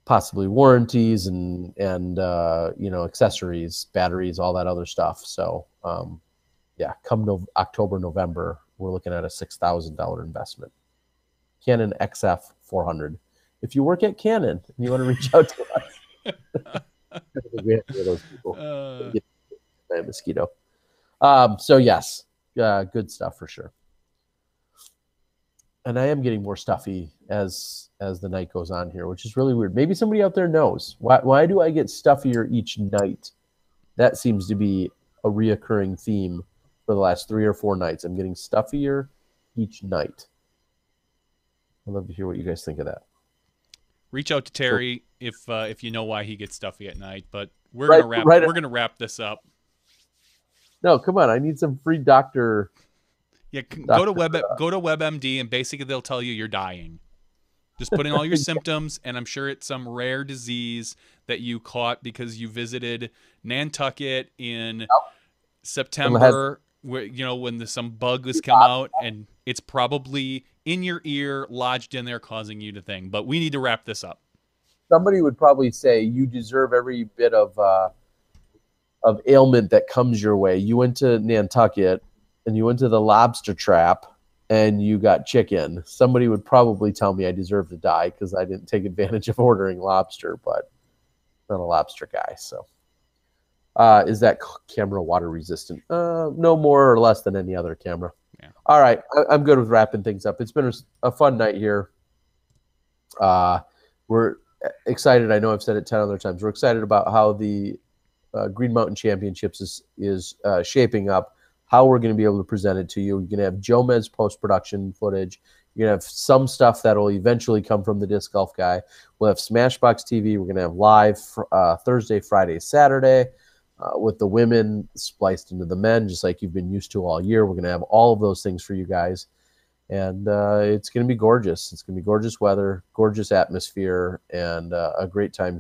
possibly warranties and accessories, batteries, all that other stuff. So yeah, come October, November, we're looking at a $6,000 investment. Canon XF 400. If you work at Canon and you want to reach out to us, we have those people. By a mosquito. So yes, good stuff for sure. And I am getting more stuffy as the night goes on here, which is really weird. Maybe somebody out there knows. Why do I get stuffier each night? That seems to be a reoccurring theme for the last 3 or 4 nights. I'm getting stuffier each night. I'd love to hear what you guys think of that. Reach out to Terry if you know why he gets stuffy at night. But we're gonna wrap this up. No, come on. I need some free doctor. Yeah, go to WebMD, and basically they'll tell you you're dying. Just putting all your symptoms, and I'm sure it's some rare disease that you caught because you visited Nantucket in September, where when some bug has come out, and it's probably in your ear, lodged in there, causing you to think. But we need to wrap this up. Somebody would probably say you deserve every bit of ailment that comes your way. You went to Nantucket, and you went to the lobster trap, and you got chicken. Somebody would probably tell me I deserve to die because I didn't take advantage of ordering lobster, but I'm not a lobster guy. So is that camera water resistant? No more or less than any other camera. Yeah. All right. I'm good with wrapping things up. It's been a fun night here. We're excited. I know I've said it 10 other times. We're excited about how the Green Mountain Championships is shaping up, how we're going to be able to present it to you. You're going to have Jomez post-production footage. You're going to have some stuff that will eventually come from the Disc Golf Guy. We'll have SmashBoxxTV. We're going to have live Thursday, Friday, Saturday with the women spliced into the men, just like you've been used to all year. We're going to have all of those things for you guys. And it's going to be gorgeous. It's going to be gorgeous weather, gorgeous atmosphere, and a great time